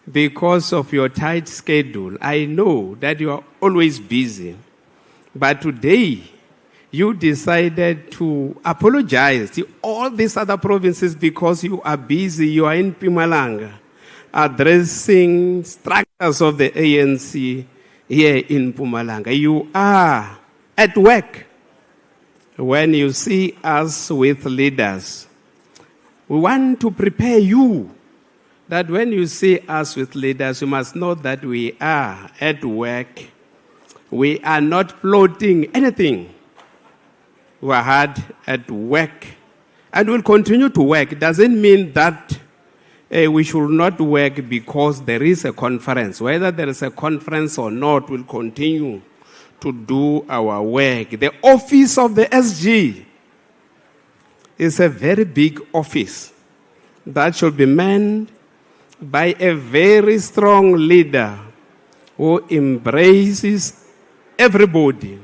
because of your tight schedule. I know that you are always busy. But today, you decided to apologize to all these other provinces because you are busy. You are in Mpumalanga, addressing structures of the ANC here in Mpumalanga. You are at work. When you see us with leaders, we want to prepare you that when you see us with leaders, you must know that we are at work. We are not plotting anything. We are hard at work and will continue to work. It doesn't mean that we should not work because there is a conference. Whether there is a conference or not, we'll continue to do our work. The office of the SG is a very big office that should be manned by a very strong leader who embraces everybody.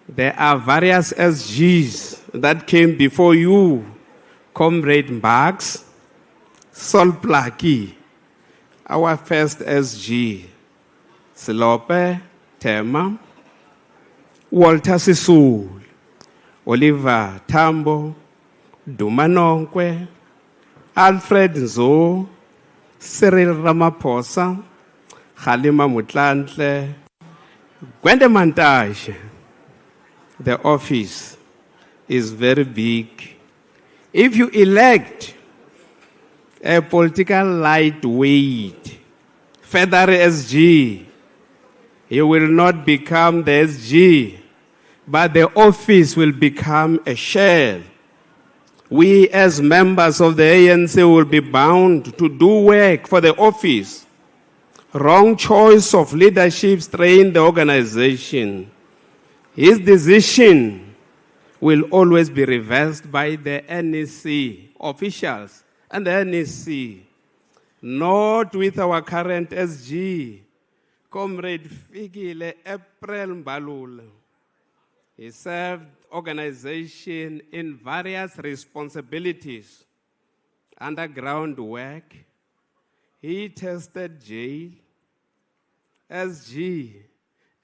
There are various SGs that came before you. Comrade Marx, Sol Plaki, our first SG, Silope Tema, Walter Sisulu, Oliver Tambo, Dumanonkwe, Alfred Nzo, Cyril Ramaphosa, Halima Mutlantle, Gwende Mantashe. The office is very big. If you elect a political lightweight, Federal SG, you will not become the SG, but the office will become a shell. We as members of the ANC will be bound to do work for the office. Wrong choice of leadership strained the organization. His decision will always be reversed by the NEC officials and the NEC, not with our current SG, Comrade Fikile Mbalula. He served organization in various responsibilities, underground work. He tested jail, SG,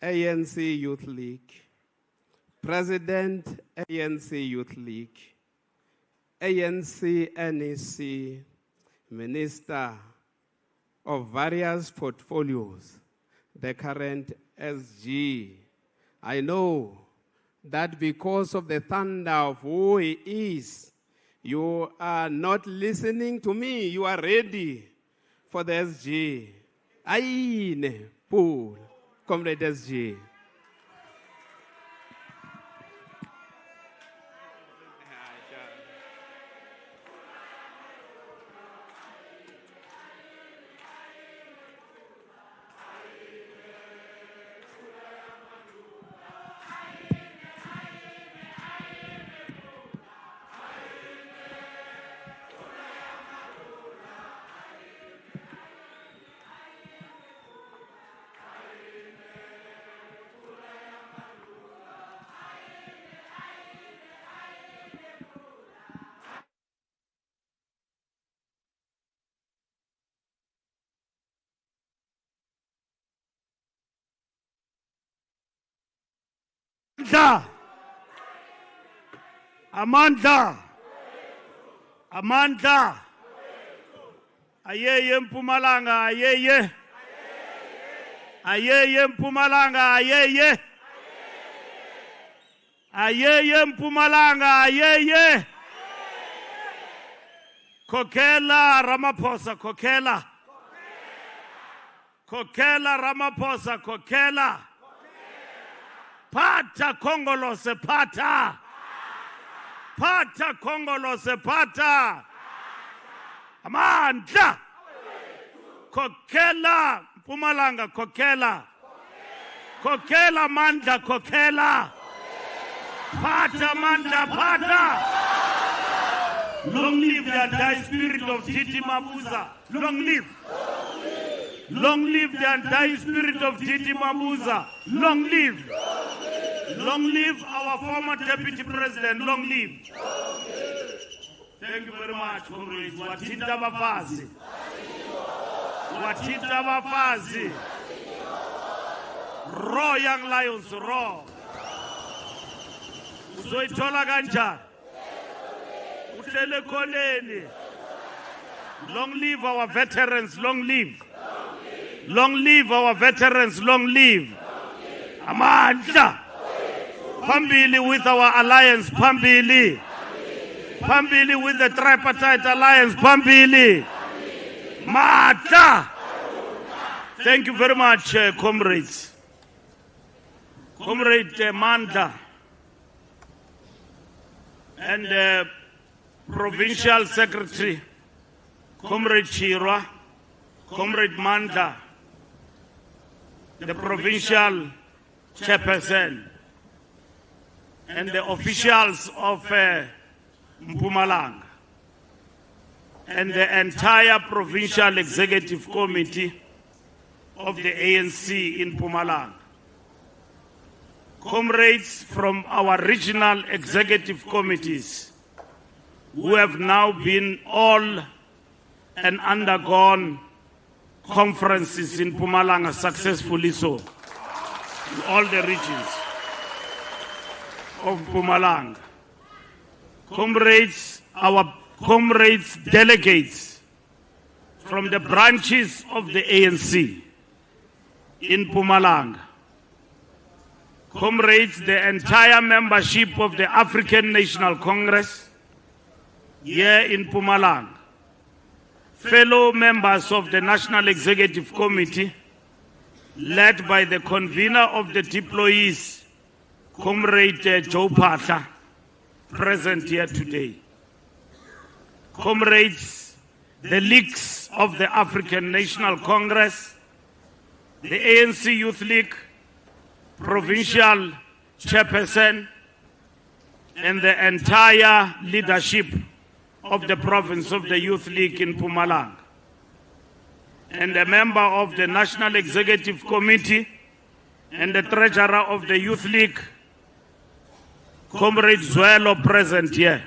ANC Youth League, President, ANC Youth League, ANC NEC, Minister of various portfolios, the current SG. I know that because of the thunder of who he is, you are not listening to me. You are ready for the SG. Aine, Paul, Comrade SG. Amanda, ayeye Mpumalanga, ayeye Mpumalanga, ayeye Mpumalanga, Kokela Ramaphosa, Kokela Ramaphosa, Kokela Pata Kongolose, Pata Kongolose, Pata Amanda Kokela Mpumalanga, Kokela Manda, Kokela Pata Manda, Pata. Long live the anti spirit of Titi Mabuza. Long live. Long live the anti spirit of Titi Mabuza. Long live. Long live our former deputy president. Long live. Thank you very much, comrades. Watinda Bafazi. Wathinta abafazi. Roar, young lions, roar. Uzoyithola kanjani? Uhlele khoneni. Long live our veterans, long live. Long live our veterans, long live. Amandla. Phambili with our alliance, phambili. Phambili with the tripartite alliance, phambili. Matla. Thank you very much, comrades. Comrade Mandla and Provincial Secretary, Comrade Chirwa, Comrade Mandla, the Provincial Chairperson, and the officials of Mpumalanga, and the entire Provincial Executive Committee of the ANC in Mpumalanga. Comrades from our regional executive committees who have now been all and undergone conferences in Mpumalanga successfully so, in all the regions of Mpumalanga. Comrades, our comrades, delegates from the branches of the ANC in Mpumalanga. Comrades, the entire membership of the African National Congress here in Mpumalanga. Fellow members of the National Executive Committee, led by the convener of the deployees, Comrade Joe Patla, present here today. Comrades, the leagues of the African National Congress, the ANC Youth League, Provincial Chairperson, and the entire leadership of the province of the Youth League in Mpumalanga, and a member of the National Executive Committee and the treasurer of the Youth League, Comrade Zwelo, present here.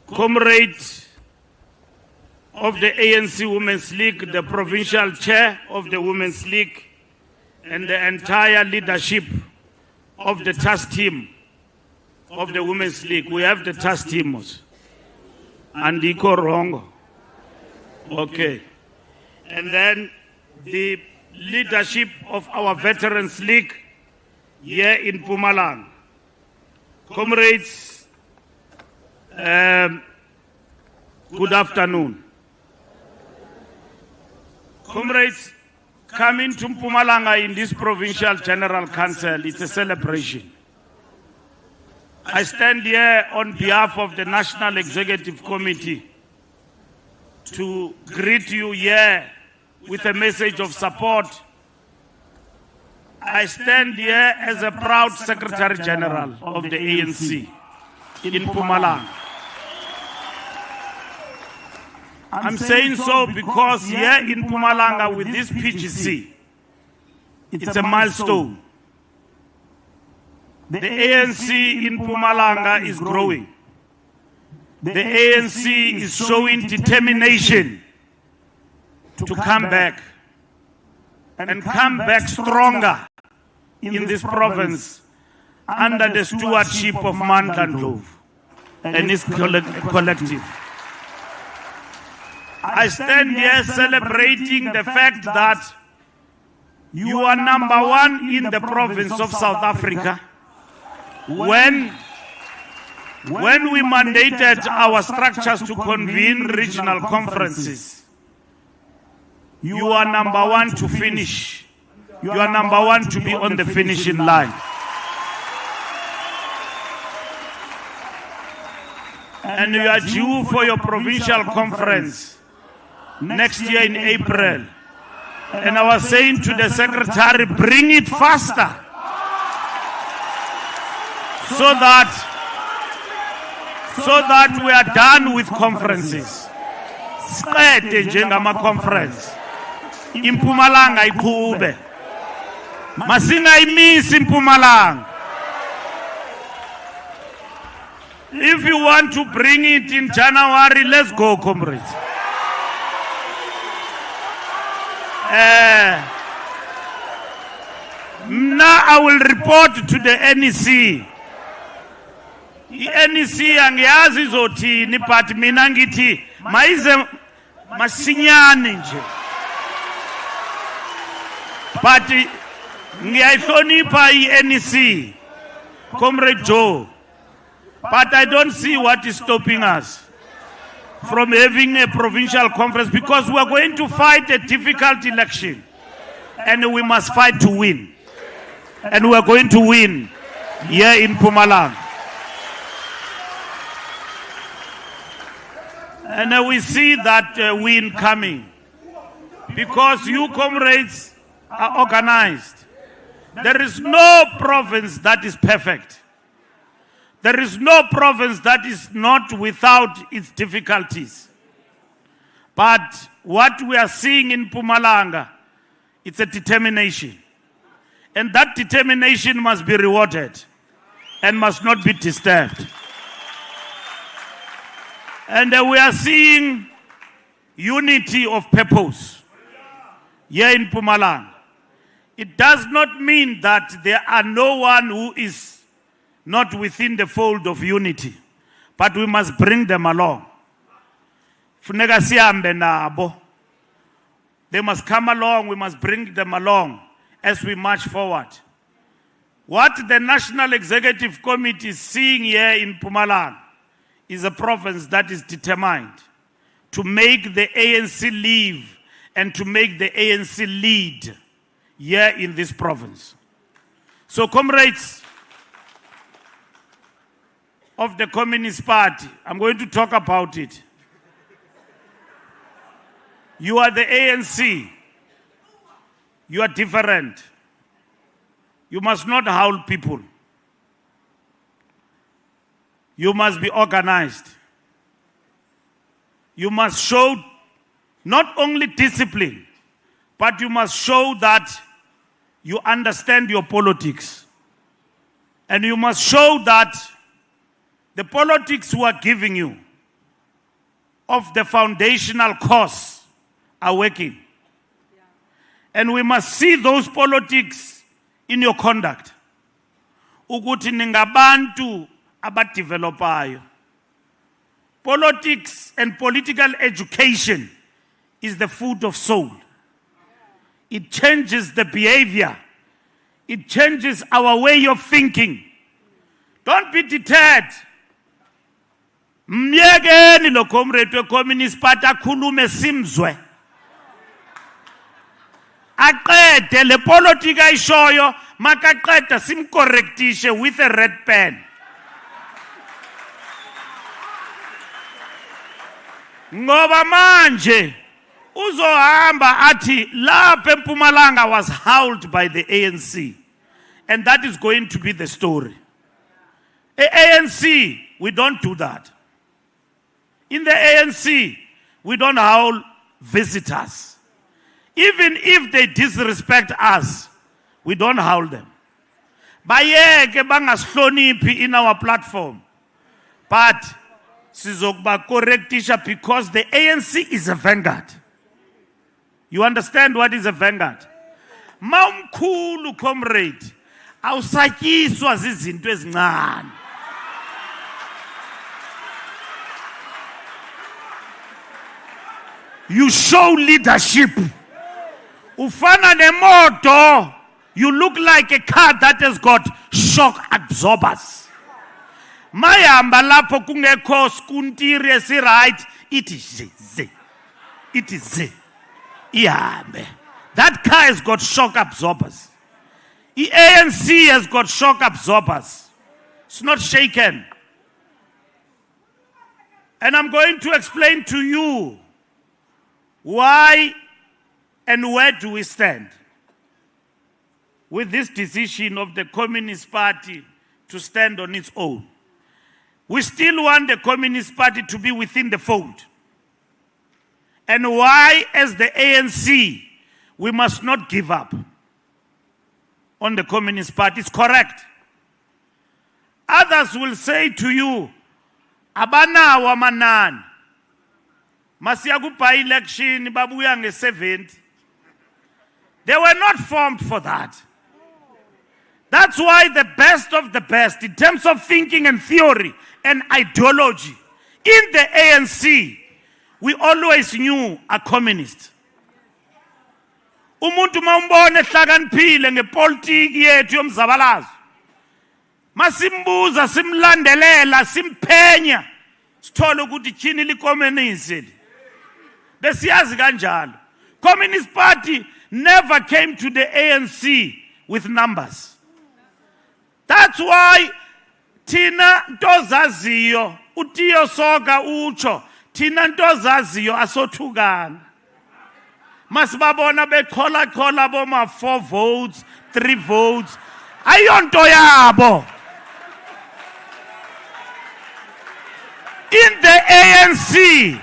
Comrade of the ANC Women's League, the provincial chair of the Women's League, and the entire leadership of the task team of the Women's League. We have the task team also. And Iko Rongo. Okay. And then the leadership of our Veterans League here in Mpumalanga. Comrades, good afternoon. Comrades, coming to Mpumalanga in this Provincial General Council, it's a celebration. I stand here on behalf of the National Executive Committee to greet you here with a message of support. I stand here as a proud Secretary General of the ANC in Mpumalanga. I'm saying so because here in Mpumalanga with this PGC, it's a milestone. The ANC in Mpumalanga is growing. The ANC is showing determination to come back and come back stronger in this province under the stewardship of Mandla Ndlovu and his collective. I stand here celebrating the fact that you are number one in the province of South Africa. When we mandated our structures to convene regional conferences, you are number one to finish. You are number one to be on the finishing line. And you are due for your provincial conference next year in April. And I was saying to the secretary, bring it faster. So that we are done with conferences. Siqede njengama conference. Mpumalanga iqhube. Masingayimisi Mpumalanga. If you want to bring it in January, let's go, comrades. Now I will report to the NEC. NEC angiyazi izothini but mina ngithi mayize masinyane nje. But ngiyayihlonipha i-NEC, Comrade Joe. But I don't see what is stopping us from having a provincial conference, because we are going to fight a difficult election and we must fight to win. And we are going to win here in Mpumalanga. And we see that win coming because you comrades are organized. There is no province that is perfect. There is no province that is not without its difficulties. But what we are seeing in Mpumalanga, it's a determination. And that determination must be rewarded and must not be disturbed. And we are seeing unity of purpose here in Mpumalanga. It does not mean that there are no one who is not within the fold of unity, but we must bring them along. Funeka sihambe nabo. They must come along, we must bring them along as we march forward. What the National Executive Committee is seeing here in Mpumalanga is a province that is determined to make the ANC live and to make the ANC lead here in this province. So comrades of the Communist Party, I'm going to talk about it. You are the ANC. You are different. You must not howl people. You must be organized. You must show not only discipline, but you must show that you understand your politics. And you must show that the politics we are giving you of the foundational course are working. And we must see those politics in your conduct. Ukuthi ningabantu abadevelopayo. Politics and political education is the food of soul. It changes the behavior. It changes our way of thinking. Don't be deterred. Myekeni lo comrade we-Communist Party akhulume simzwe. Aqede le politika ayishoyo makaqeda simcorrectishe with a red pen. Ngoba manje uzohamba athi lapha eMpumalanga was howled by the ANC, and that is going to be the story. ANC, we don't do that. In the ANC, we don't howl visitors. Even if they disrespect us, we don't howl them. Bayeke bangahloniphi in our platform. But sizokuba correctisha because the ANC is a vanguard. You understand what is a vanguard? Mawumkhulu comrade, awusatyiswa zizinto ezincane. You show leadership. Ufana nemoto, you look like a car that has got shock absorbers. Mayamba lapho kungekho skuntiri esiright, it is ze. It is ze. Ihambe. That car has got shock absorbers. The ANC has got shock absorbers. It's not shaken. And I'm going to explain to you why and where do we stand with this decision of the Communist Party to stand on its own. We still want the Communist Party to be within the fold. And why, as the ANC, we must not give up on the Communist Party. It's correct. Others will say to you, abanawo amanani. Masiyakupa election babuya nge 70. They were not formed for that. That's why the best of the best in terms of thinking and theory and ideology in the ANC, we always knew are communists. Umuntu mawumbona ehlakaniphile ngepolitiki yethu yomzabalazo. Masimbuza simlandelela simphenya sithole ukuthi tyhini likommunist. Besiyazi kanjalo. Communist Party never came to the ANC with numbers. That's why Tina ntozaziyo utiyo soga ucho Tina ntozaziyo asothukana. Masibabona bekhola boma 4 votes, 3 votes. Ayonto yabo. In the ANC,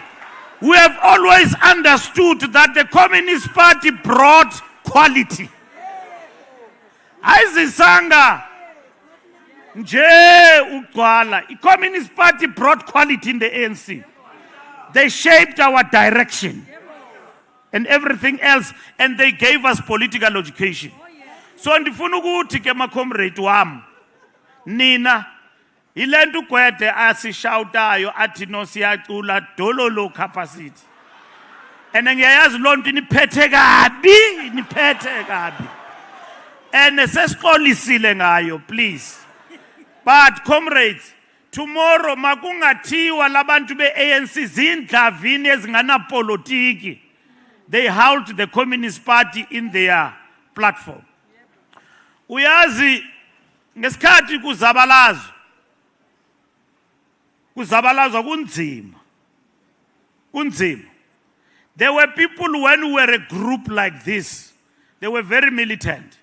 we have always understood that the Communist Party brought quality. Ayizisanga nje ugcwala. The Communist Party brought quality in the ANC. They shaped our direction and everything else, and they gave us political education. So ndifuna ukuthi ke macomrade wami nina ilentu gwede asishawutayo athi no siyacula dololo capacity. And ngiyayazi lonto niphethe kabi. And sesixolisile ngayo, please. But comrades, tomorrow makungathiwa labantu be-ANC zindlavini ezingana politiki. They held the Communist Party in their platform. Uyazi ngesikhathi kuzabalazwa kunzima. There were people when we were a group like this, they were very militant.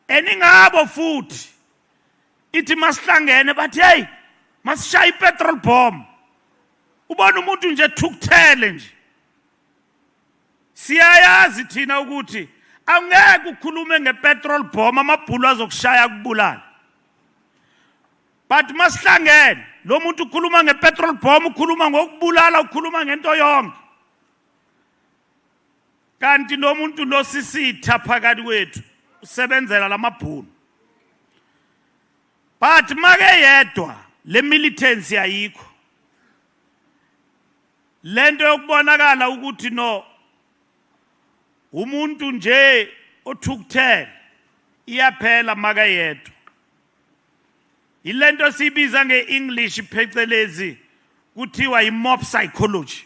Eningabo futhi ithi masihlangene bathi hey masishaya petrol bomb. Ubona umuntu nje thukuthele nje. Siyayazi thina ukuthi angeke ukhulume ngepetrol bomb amabhulu azokushaya kubulala. But masihlangene lo muntu ukhuluma ngepetrol bomb ukhuluma ngokubulala ukhuluma ngento yonke. Kanti lo muntu lo sisitha phakathi kwethu usebenzela lamabhulu. But make yedwa le militancy ayikho. Lento yokubonakala ukuthi no umuntu nje othukuthele iyaphela make yedwa. Ilento sibiza ngeEnglish phecelezi kuthiwa i-mob psychology.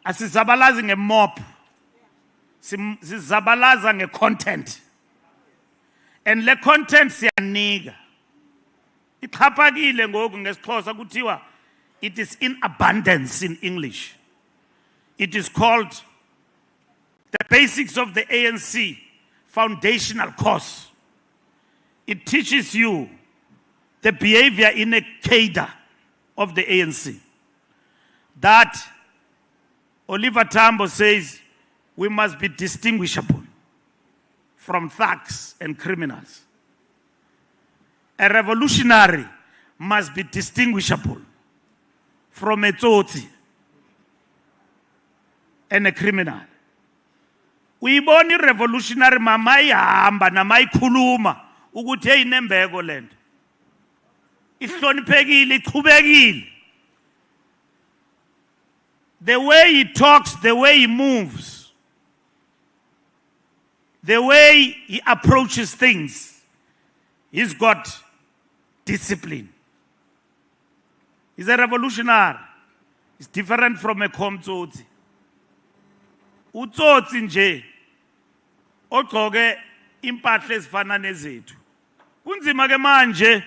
Asizabalazi nge-mob, sizabalaza nge-content. And le content siyanika. Iqhaphakile ngoku ngesixhosa kuthiwa it is in abundance in English. It is called the basics of the ANC foundational course. It teaches you the behavior in a cadre of the ANC. That Oliver Tambo says we must be distinguishable from thugs and criminals. A revolutionary must be distinguishable from a tsotsi and a criminal. Uyibona revolutionary mama ihamba namayikhuluma ukuthi hey nembeko lento. Ihloniphekile ichubekile. The way he talks, the way he moves, the way he approaches things, he's got discipline. He's a revolutionary. He's different from a komtsotsi. Utsotsi nje ogcoke impahla ezifana nezethu. Kunzima ke manje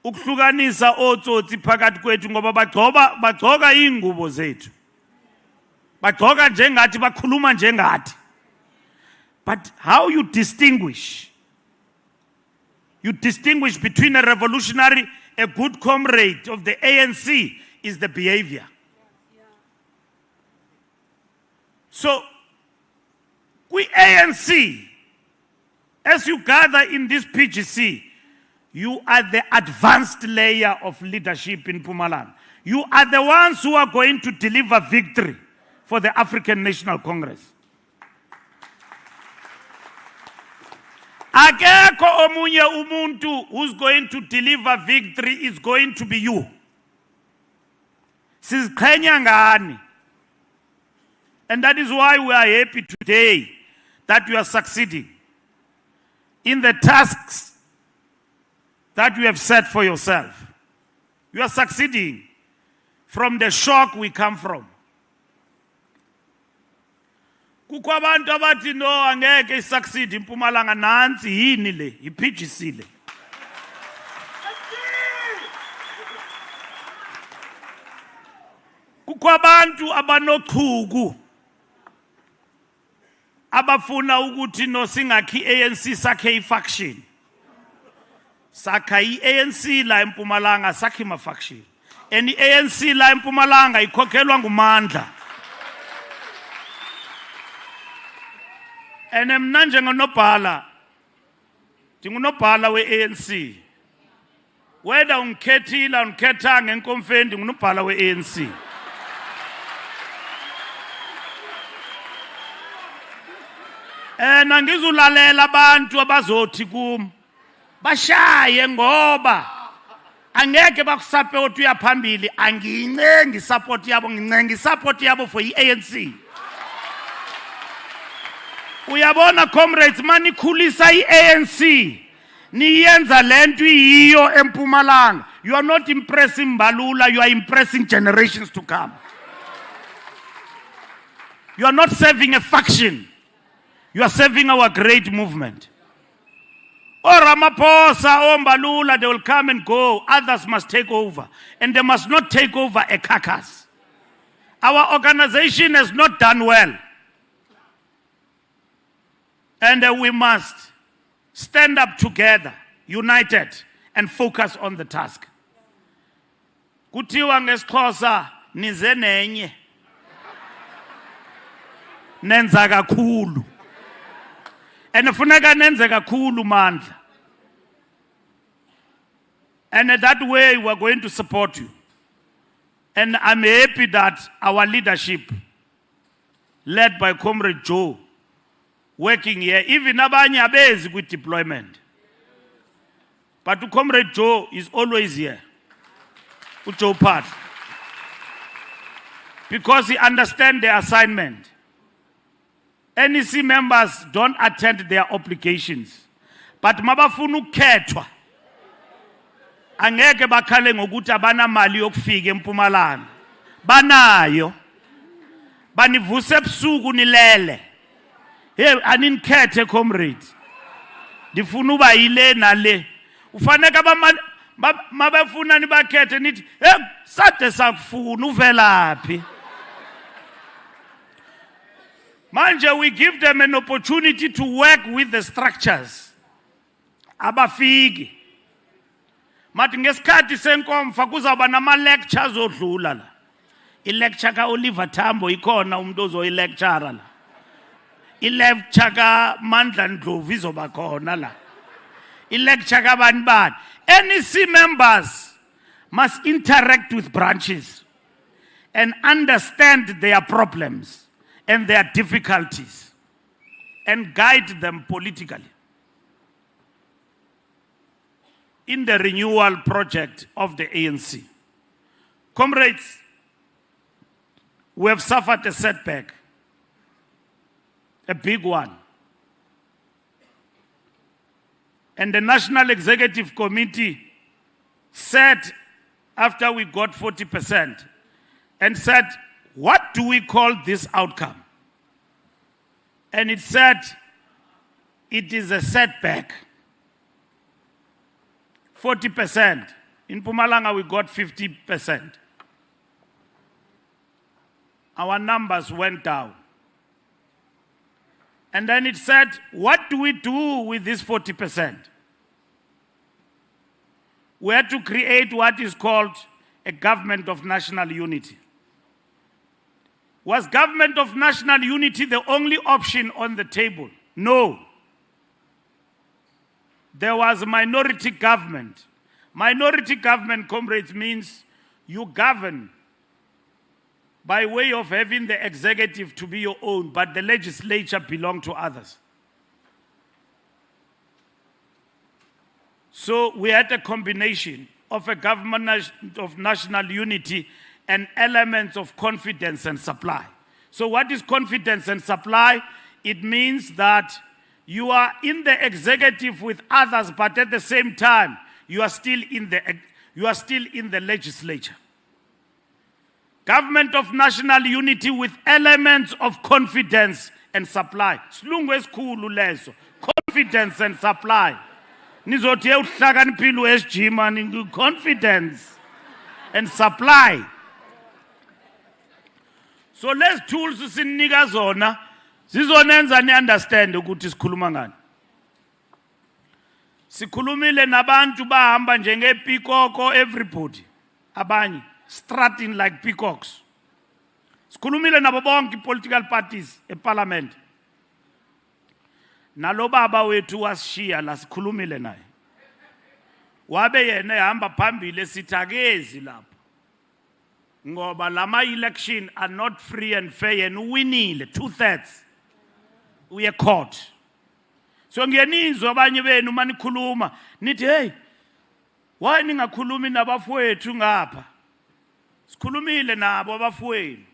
ukuhlukanisa otsotsi phakathi kwethu ngoba bagcoka ingubo zethu. Bagcoka njengathi bakhuluma njengathi. But how you distinguish? You distinguish between a revolutionary, a good comrade of the ANC is the behavior. So, we ANC, as you gather in this PGC, you are the advanced layer of leadership in Mpumalanga. You are the ones who are going to deliver victory for the African National Congress. Akekho omunye umuntu who's going to deliver victory is going to be you. Siziqhenya ngani. And that is why we are happy today that you are succeeding in the tasks that you have set for yourself. You are succeeding from the shock we come from. Kukho abantu abathi no angeke succeed Mpumalanga nansi yini le iphigisile. Kukho abantu abanochuku abafuna ukuthi no singakhi ANC sakhe ifaction. Sakha iANC la eMpumalanga sakhe ma faction. And iANC la eMpumalanga ikhokhelwa ngumandla. And mna njengonobhala ndingunobhala we-ANC. Whether ungikhethile ungikhethanga enkomfeni ndingunobhala we-ANC. Angizulalela abantu abazothi kum bashaye ngoba angeke bakusupport uyaphambili angiyincengi support yabo ngincenga support yabo for iANC. Uyabona comrades manikhulisa iANC niyenza lento yiyo eMpumalanga. You are not impressing Mbalula, you are impressing generations to come. You are not serving a faction. You are serving our great movement. Oh Ramaphosa, oh Mbalula, they will come and go. Others must take over. And they must not take over a carcass. Our organization has not done well. And we must stand up together, united, and focus on the task. Kuthiwa ngeXhosa nize nenye. Nenza kakhulu. And funeka nenze kakhulu mandla. And that way we are going to support you. And I'm happy that our leadership, led by Comrade Joe, working here, even abanye abezi with deployment. But Comrade Joe is always here. Joe Part. Because he understands the assignment. NEC members don't attend their obligations. But mabafuna ukukhethwa. Angeke bakhale ngokuthi abana mali yokufika eMpumalanga. Banayo. Banivuse ebusuku nilele. Hey, aninikhethe comrade. Ndifuna uba yile nale. Ufaneka mabafuna nibakhethe nithi, "Hey, sade sakufuna uvelaphi?" Manje we give them an opportunity to work with the structures. Abafiki. Mathi ngesikhathi senkomfa kuzaba nama lectures odlula la. I-lecture ka Oliver Tambo ikhona umuntu ozoyi-lecture la. I-lecture ka Mandla Ndlovu izoba khona la. I-lecture ka bani. NEC members must interact with branches and understand their problems and their difficulties and guide them politically in the renewal project of the ANC. Comrades, we have suffered a setback, a big one. And the National Executive Committee said, after we got 40%, and said, what do we call this outcome? And it said, it is a setback. 40%. In Mpumalanga, we got 50%. Our numbers went down. And then it said, what do we do with this 40%? We had to create what is called a government of national unity. Was government of national unity the only option on the table? No. There was a minority government. Minority government, comrades, means you govern by way of having the executive to be your own, but the legislature belong to others. So we had a combination of a government of national unity and elements of confidence and supply. So what is confidence and supply? It means that you are in the executive with others, but at the same time, you are still in the legislature. Government of national unity with elements of confidence and supply. Silungu esikhulu leso. Confidence and supply. Nizothi uhlakaniphile SG man, confidence and supply. So let's tools sinika zona zizonenza ni understand ukuthi sikhuluma ngani. Sikhulumile nabantu bahamba njenge peacock everybody. Abanye strutting like peacocks. Sikhulumile nabo bonke political parties eparliament. Nalo baba wethu wasishiya la sikhulumile naye. Wabe yena ehamba phambili sithakezi lapho. Ngoba lama election are not free and fair and winile 2/3. Uye court. So ngiyenizwa abanye benu manikhuluma nithi hey why ningakhulumi nabafowethu ngapha? Sikhulumile nabo abafowethu.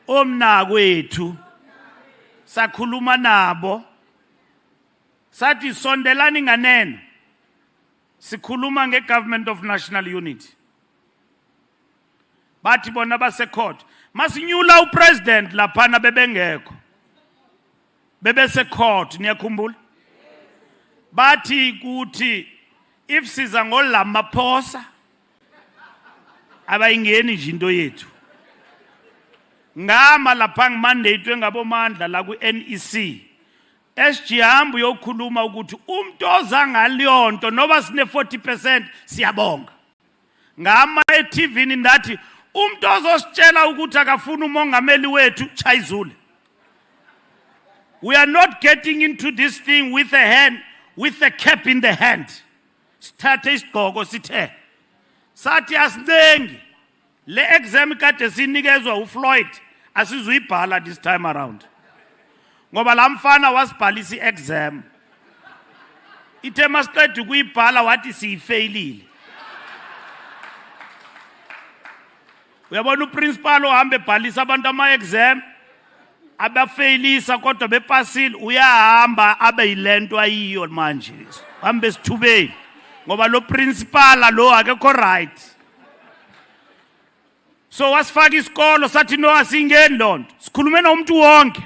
Omnakwethu sakhuluma nabo sathi sondelani nganeno sikhuluma ngegovernment of national unity bathi bona base court masinyula upresident laphana bebengekho bebese court niyakhumbula bathi kuthi if siza ngolamaphosa abayingeni nje into yethu ngama lapha ngimandate ngabomandla la ku NEC SG hamba uyokhuluma ukuthi umuntu ozangaliyonto noba sine 40% siyabonga ngama eTV ni ndathi umuntu ozositshela ukuthi akafuna umongameli wethu chayizule. We are not getting into this thing with a hand, with a cap in the hand. Sithathe isigqoko sithe sathi asinengi le exam kade sinikezwa uFloyd asizuyibhala this time around. Ngoba lamfana wasibhalisa iexam. Ithe masiqeda ukuyibhala wathi siyifailile. Uyabona uprincipal ohambe ebhalisa abantu ama-exam abafailisa kodwa bepasile uyahamba abe yilento ayiyo manje. Hambe sithubeni ngoba lo principal lo akekho right. So wasifaka isikolo sathi no asingeni lonto. Sikhulume nomuntu wonke.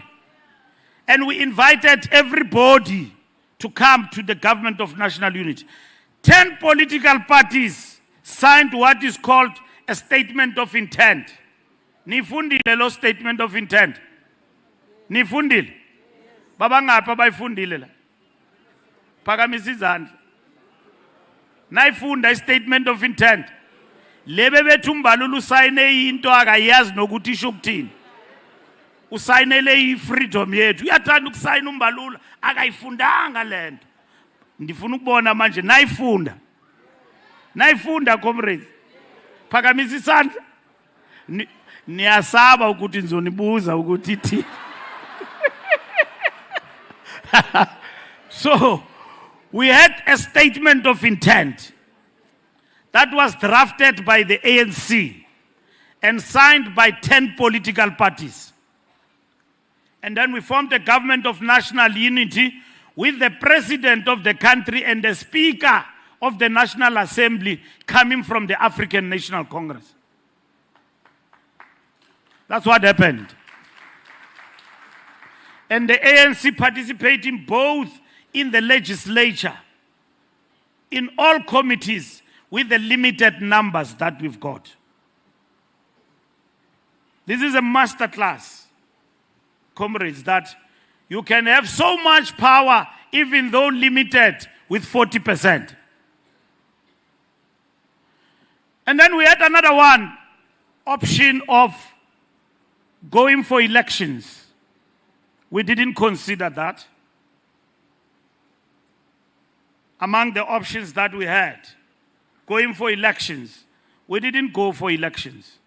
And we invited everybody to come to the government of national unity. 10 political parties signed what is called a statement of intent. Nifundile lo statement of intent. Nifundile. Baba ngapha bayifundile la. Phakamisa izandla. Nayifunda statement of intent. Lebe bethu Mbalula usayine into akayazi nokuthi isho ukuthini. Usayinele ifreedom yethu. Uyathanda ukusayina uMbalula akayifundanga lento. Ndifuna ukubona manje nayifunda. Nayifunda comrades. Phakamisa isandla. Niyasaba ukuthi nizonibuza ukuthi ithi. So we had a statement of intent that was drafted by the ANC and signed by 10 political parties. And then we formed a government of national unity with the president of the country and the speaker of the National Assembly coming from the African National Congress. That's what happened. And the ANC participating both in the legislature, in all committees, with the limited numbers that we've got. This is a masterclass, comrades, that you can have so much power even though limited with 40%. And then we had another one, option of going for elections. We didn't consider that. Among the options that we had, going for elections, we didn't go for elections.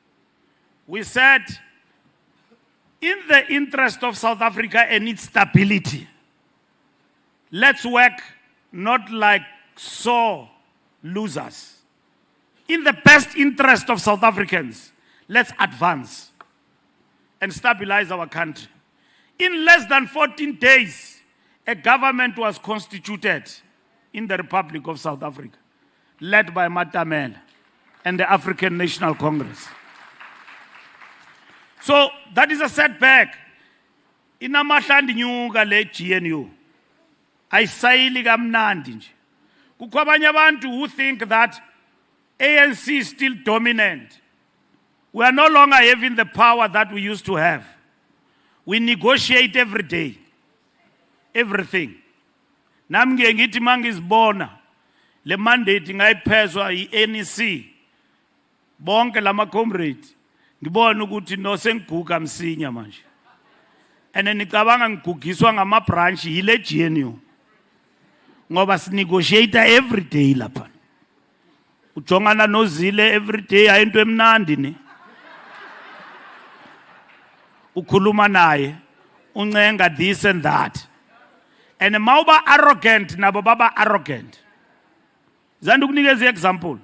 We said in the interest of South Africa and its stability, let's work not like sore losers. In the best interest of South Africans, let's advance and stabilize our country. In less than 14 days, a government was constituted in the Republic of South Africa, led by Matamela and the African National Congress. So that is a setback. Inamahlandi nyuka le GNU. Ayisayili kamnandi nje. Kukho abanye abantu who think that ANC is still dominant. We are no longer having the power that we used to have. We negotiate every day. Everything. Nami ngiye ngithi mangizibona le mandate ngayiphezwa yi-ANC bonke lama comrades ngibona ukuthi no sengiguga msinya manje. And ngicabanga ngigugiswa ngama branch yile GNU. Ngoba sinegotiate every day lapha. Ujongana noZile every day ayinto emnandi ne. Ukhuluma naye uncenga this and that. And mawuba arrogant nabo baba arrogant. Zanda ukunikeza example.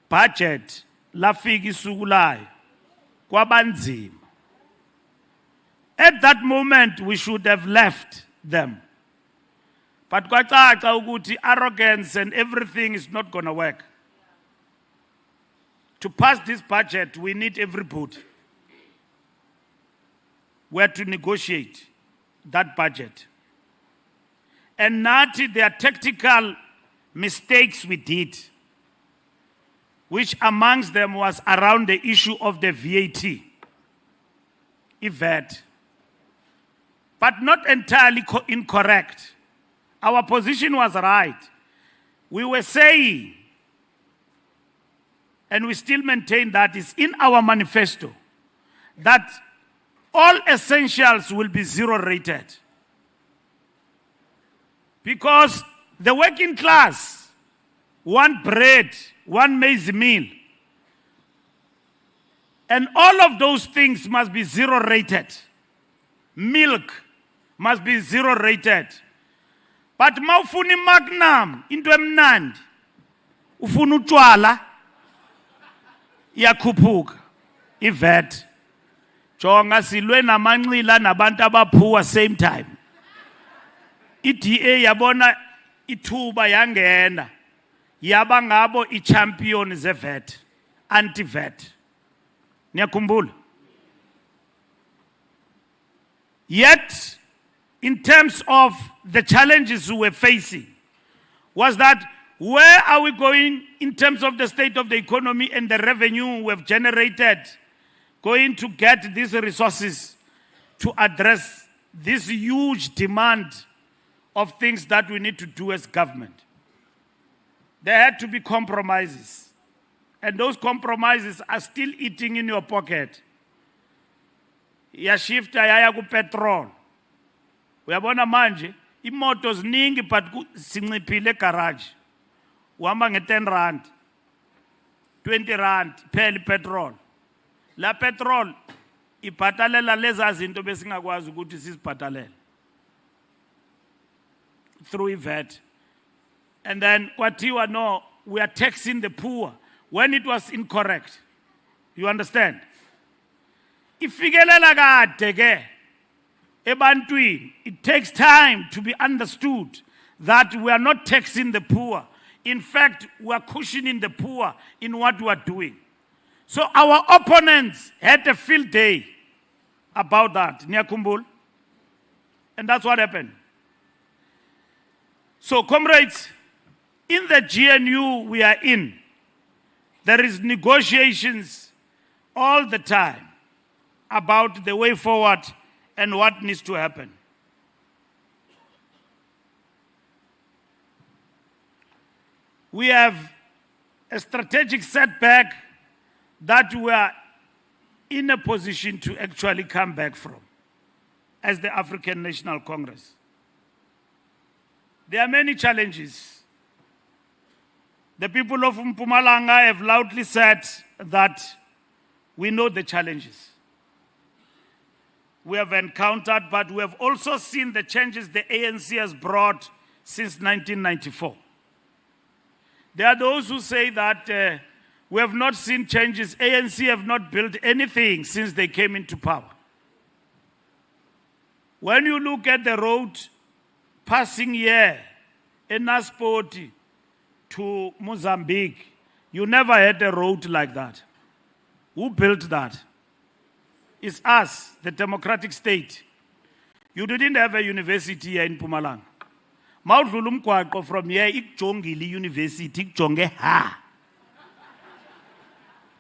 Budget lafika isuku layo kwabanzima. At that moment we should have left them. But kwacaca ukuthi arrogance and everything is not going to work. To pass this budget, we need everybody. We have to negotiate that budget. And Nati, there are tactical mistakes we did, which amongst them was around the issue of the VAT. But not entirely incorrect. Our position was right. We were saying, and we still maintain that is in our manifesto, that all essentials will be zero rated. Because the working class want bread, one maize meal, and all of those things must be zero rated. Milk must be zero rated. But mawufuna imagnum into emnandi ufuna utshwala iyakhuphuka iVAT. Jonga silwe namanxila nabantu abaphuwa same time. iDA yabona ithuba yangena yaba ngabo ichampion zeVAT, anti-VAT. Niyakhumbula? Yet, in terms of the challenges we were facing, was that where are we going in terms of the state of the economy and the revenue we have generated, going to get these resources to address this huge demand of things that we need to do as government. There had to be compromises. And those compromises are still eating in your pocket. Ya shifta yaya ku petrol. Uyabona manje imoto ziningi but sinciphile garage. Uhamba nge10 rand, 20 rand phela petrol. La petrol ibhatalela leza zinto besingakwazi ukuthi sizibhatalele through VAT. And then kwathiwa no, we are taxing the poor when it was incorrect. You understand? Ifikelela kade ke ebantwini, it takes time to be understood that we are not taxing the poor. In fact, we are cushioning the poor in what we are doing. So our opponents had a field day about that, Nyakumbul. And that's what happened. So comrades, in the GNU we are in, there is negotiations all the time about the way forward and what needs to happen. We have a strategic setback that we are in a position to actually come back from as the African National Congress. There are many challenges. The people of Mpumalanga have loudly said that We know the challenges we have encountered, but we have also seen the changes the ANC has brought since 1994. There are those who say that we have not seen changes. ANC have not built anything since they came into power. When you look at the road passing here in Naspoti to Mozambique, you never had a road like that. Who built that? It's us, the democratic state. You didn't have a university here in Mpumalanga. Maudlulu mgwaqo from here, ikujongile university, ikujonge ha.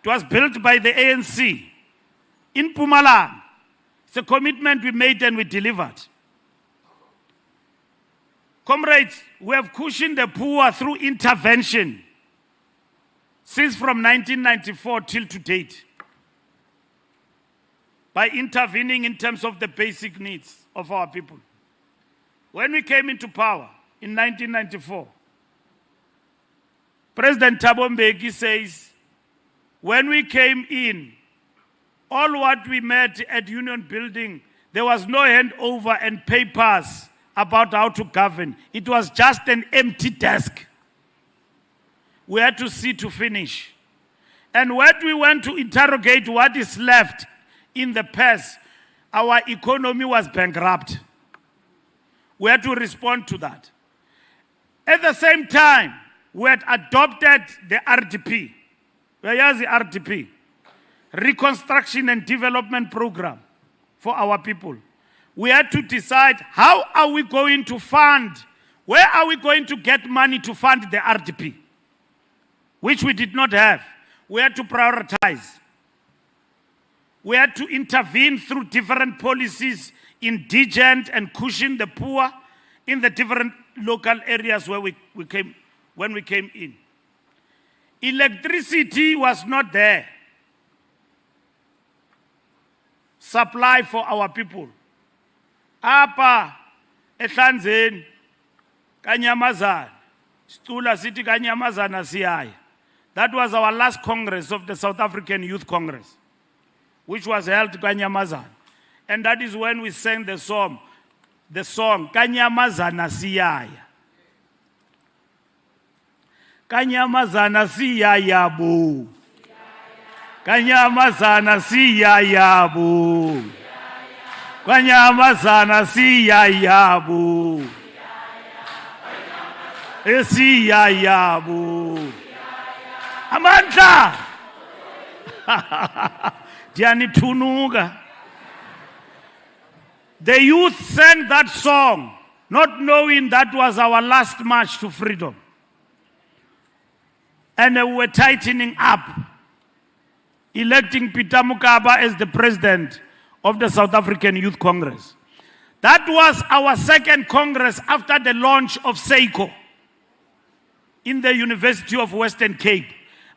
It was built by the ANC in Mpumalanga. It's a commitment we made and we delivered. Comrades, we have cushioned the poor through intervention since from 1994 till to date, by intervening in terms of the basic needs of our people. When we came into power in 1994, President Thabo Mbeki says, when we came in, all what we met at Union Building, there was no handover and papers about how to govern. It was just an empty desk. We had to see to finish. And when we went to interrogate what is left in the past, our economy was bankrupt. We had to respond to that. At the same time, we had adopted the RDP. Where is the RDP? Reconstruction and Development Program for our people. We had to decide how are we going to fund, where are we going to get money to fund the RDP, which we did not have. We had to prioritize. We had to intervene through different policies, indigent and cushion the poor in the different local areas where when we came in. Electricity was not there. Supply for our people. Apa ehlanzeni kanyamazana stula sithi kanyamazana siyaya. That was our last Congress of the South African Youth Congress, which was held Kanyamazana. And that is when we sang the song Kanyamazana siyaya. Kanyamazana siyaya bu. Kanyamazana siyaya bu. Kanyamazana siyaya bu. Siyaya bu. Amandla. Diani tunuga. The youth sang that song, not knowing that was our last march to freedom. And we were tightening up, electing Peter Mokaba as the president of the South African Youth Congress. That was our second Congress after the launch of SEICO in the University of Western Cape.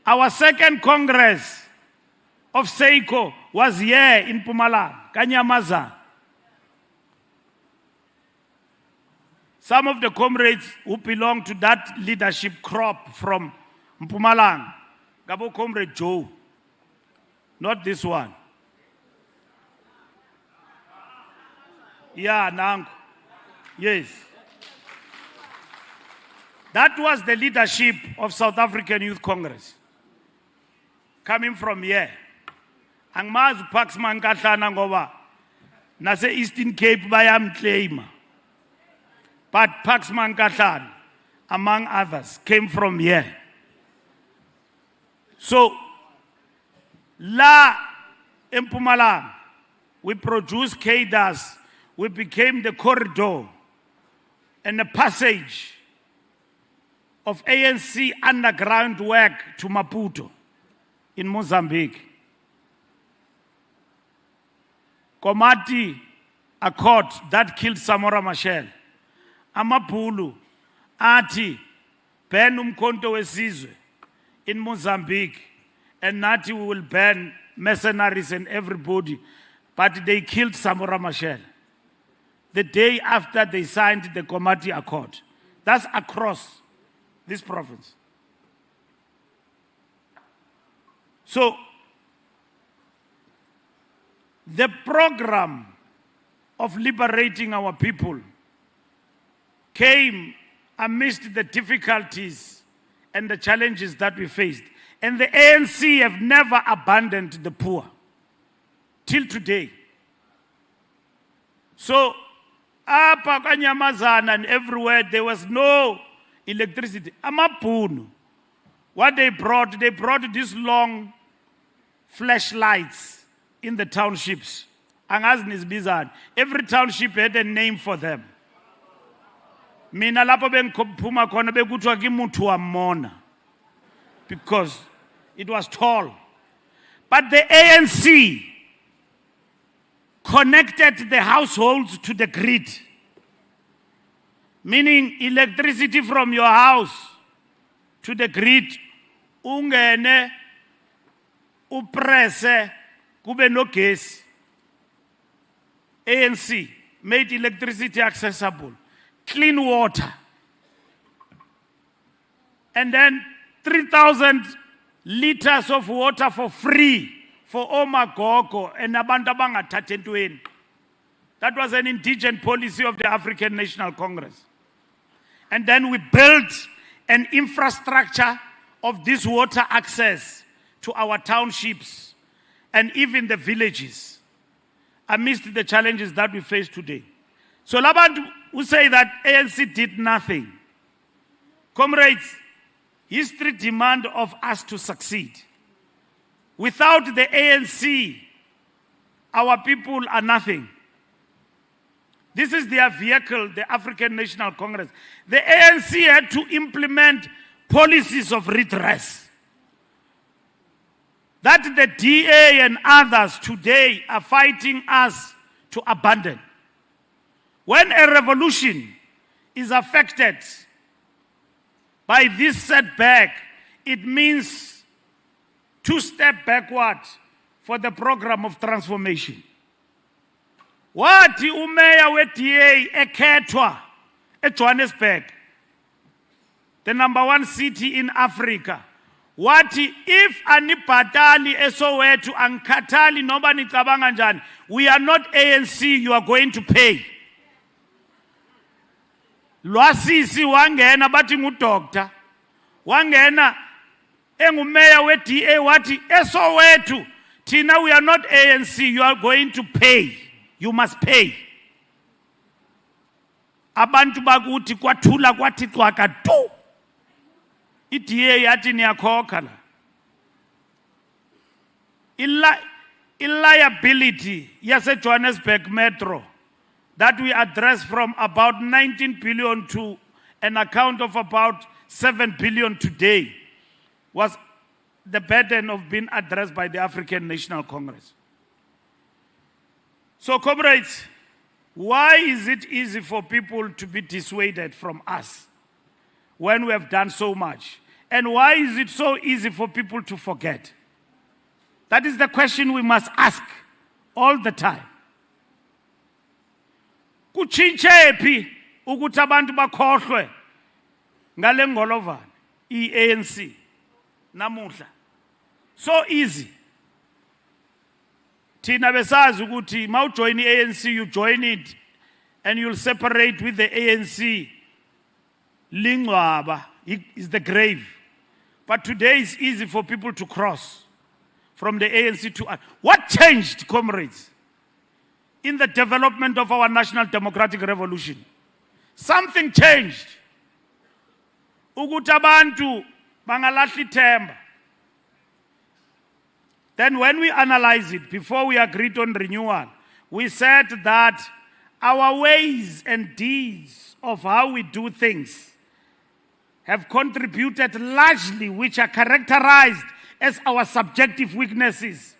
Our second Congress of SEICO was here in Mpumalanga, Kanyamaza. Some of the comrades who belong to that leadership crop from Mpumalanga, Gabo Comrade Joe, not this one. Yeah, Nangu. Yes. That was the leadership of South African Youth Congress. Coming from here. Angmazu Paxman Katlana ngoba nase Eastern Cape bayamclaima. But Paxman Katlana, among others, came from here. So, La Mpumalanga, we produced cadres. We became the corridor and the passage of ANC underground work to Maputo in Mozambique. Komati Accord that killed Samora Machel. Amapulu, Ati, Ben Umkhonto wesizwe in Mozambique, and Nati will ban mercenaries and everybody, but they killed Samora Machel the day after they signed the Komati Accord. That's across this province. So, The program of liberating our people came amidst the difficulties and the challenges that we faced. And the ANC have never abandoned the poor till today. So, apa Kanyamazana and everywhere, there was no electricity. Amapunu. What they brought these long flashlights in the townships. Every township had a name for them. Mina lapho bengiphuma khona bekuthiwa kimuntu wamona, because it was tall. But the ANC connected the households to the grid, meaning electricity from your house to the grid. Ungene, upresse, kube no gas. ANC made electricity accessible, clean water, and then 3,000 liters of water for free for Omagogo and abantu abangathatha entweni. That was an indigent policy of the African National Congress. And then we built an infrastructure of this water access to our townships and even the villages amidst the challenges that we face today. So Labantu who say that ANC did nothing. Comrades, history demands of us to succeed. Without the ANC, our people are nothing. This is their vehicle, the African National Congress. The ANC had to implement policies of redress that the DA and others today are fighting us to abandon. When a revolution is affected by this setback, it means to step backward for the program of transformation. Wathi umeya we-DA ekhethwa eJohannesburg, the #1 city in Africa. Wathi if anibhatali eSoweto angikhathali noba nicabanga njani, we are not ANC, you are going to pay. Lwasisi wangena bathi ngudoctor, wangena engumeya we-DA wathi eSoweto thina we are not ANC, you are going to pay. You must pay. Abantu bakuthi kwathula kwathi cwaka tu. I-DA yathi niyakhokha la. I-liability yase-Johannesburg Metro that we address from about 19 billion to an account of about 7 billion today was the burden of being addressed by the African National Congress. So, comrades, why is it easy for people to be dissuaded from us when we have done so much? And why is it so easy for people to forget? That is the question we must ask all the time. Kuchinchephi ukuthi abantu bakhohlwe ngale ngolovana i-ANC namuhla? So easy. Thina besazi ukuthi mawujoin i-ANC, you join it and you'll separate with the ANC. Lingwaba is the grave. But today it's easy for people to cross from the ANC to us. What changed, comrades, in the development of our national democratic revolution? Something changed. Ukuthi abantu bangalahli ithemba. Then when we analyze it, before we agreed on renewal, we said that our ways and deeds of how we do things have contributed largely, which are characterized as our subjective weaknesses,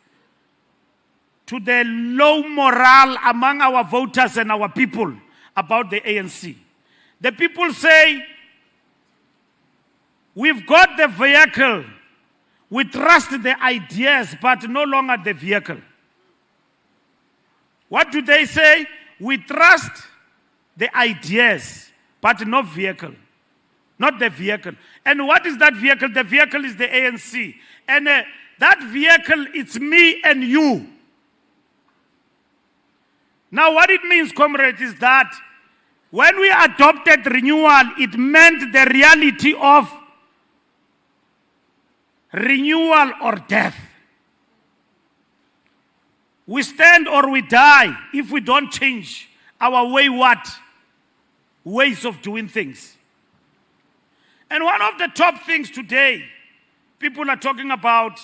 to the low morale among our voters and our people about the ANC. The people say, we've got the vehicle, we trust the ideas, but no longer the vehicle. What do they say? We trust the ideas, but no vehicle. Not the vehicle. And what is that vehicle? The vehicle is the ANC. And that vehicle, it's me and you. Now what it means, comrades, is that when we adopted renewal, it meant the reality of renewal or death. We stand or we die if we don't change our ways of doing things. And one of the top things today people are talking about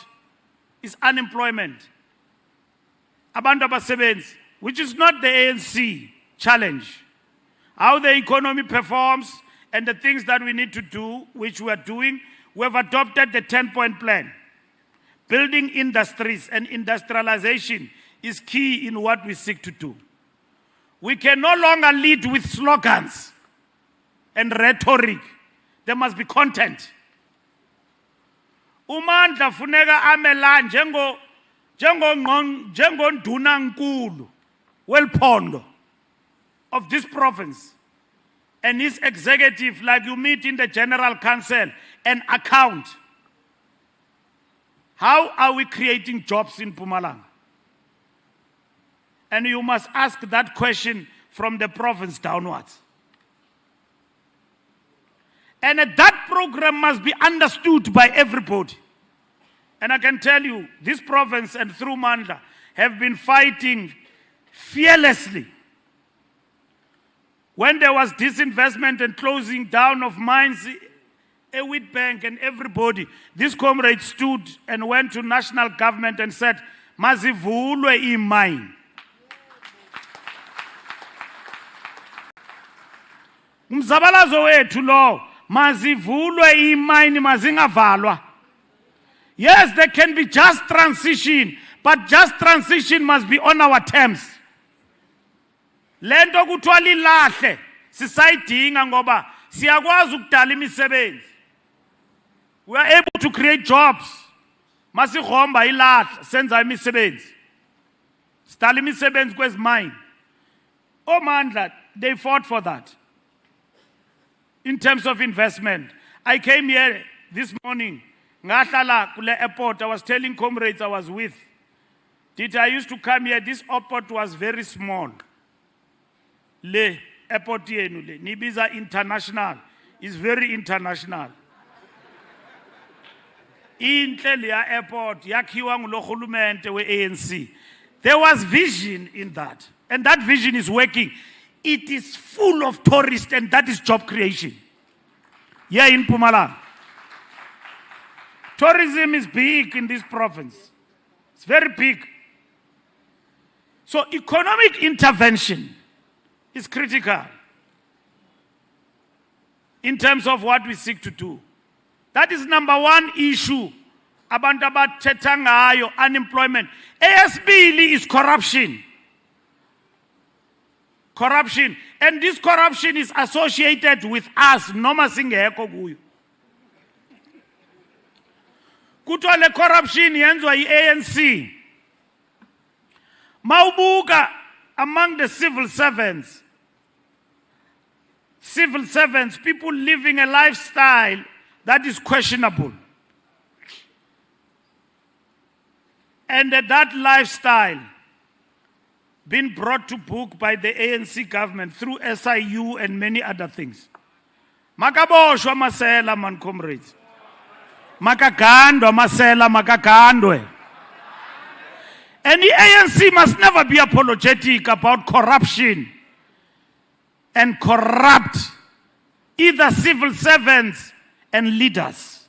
is unemployment. Abantu abasebenzi, which is not the ANC challenge. How the economy performs and the things that we need to do, which we are doing. We have adopted the 10-point plan. Building industries and industrialization is key in what we seek to do. We can no longer lead with slogans and rhetoric. There must be content. Umandla funeka amela njengonduna nkulu welphondo of this province and his executive, like you meet in the General Council, an account. How are we creating jobs in Mpumalanga? And you must ask that question from the province downwards. And that program must be understood by everybody. And I can tell you, this province and through Mandla have been fighting fearlessly. When there was disinvestment and closing down of mines, a wheat bank and everybody, this comrade stood and went to national government and said, mazivulwe imine. Umzabalazo wethu lo, mazivulwe imine mazingavalwa. Yes, there can be just transition, but just transition must be on our terms. Lento kuthiwa lilahle sisayidinga ngoba siyakwazi ukudala imisebenzi. We are able to create jobs. Masihomba ilahle senza imisebenzi. Sidala imisebenzi kwezimine. Omandla, they fought for that. In terms of investment, I came here this morning. Ngahlala kule airport. I was telling comrades I was with. I used to come here. This airport was very small. Le airport yenu le Nibiza International is very international. Inhle le airport yakhiwa ngulohulumente we-ANC. There was vision in that, and that vision is working. It is full of tourists, and that is job creation. Here in Mpumalanga. Tourism is big in this province. It's very big. So economic intervention is critical in terms of what we seek to do. That is number one issue. Abantu abathetha ngayo, unemployment. Eyesibili is corruption. Corruption. And this corruption is associated with us. Noma singekho kuyo. Kuthiwa le corruption yenziwa yi-ANC. Mawubuka among the civil servants, people living a lifestyle that is questionable. And that lifestyle been brought to book by the ANC government through SIU and many other things. Makaboshwa masela, man, comrades. Makagandwa masela, makagandwe. And the ANC must never be apologetic about corruption and corrupt either civil servants and leaders.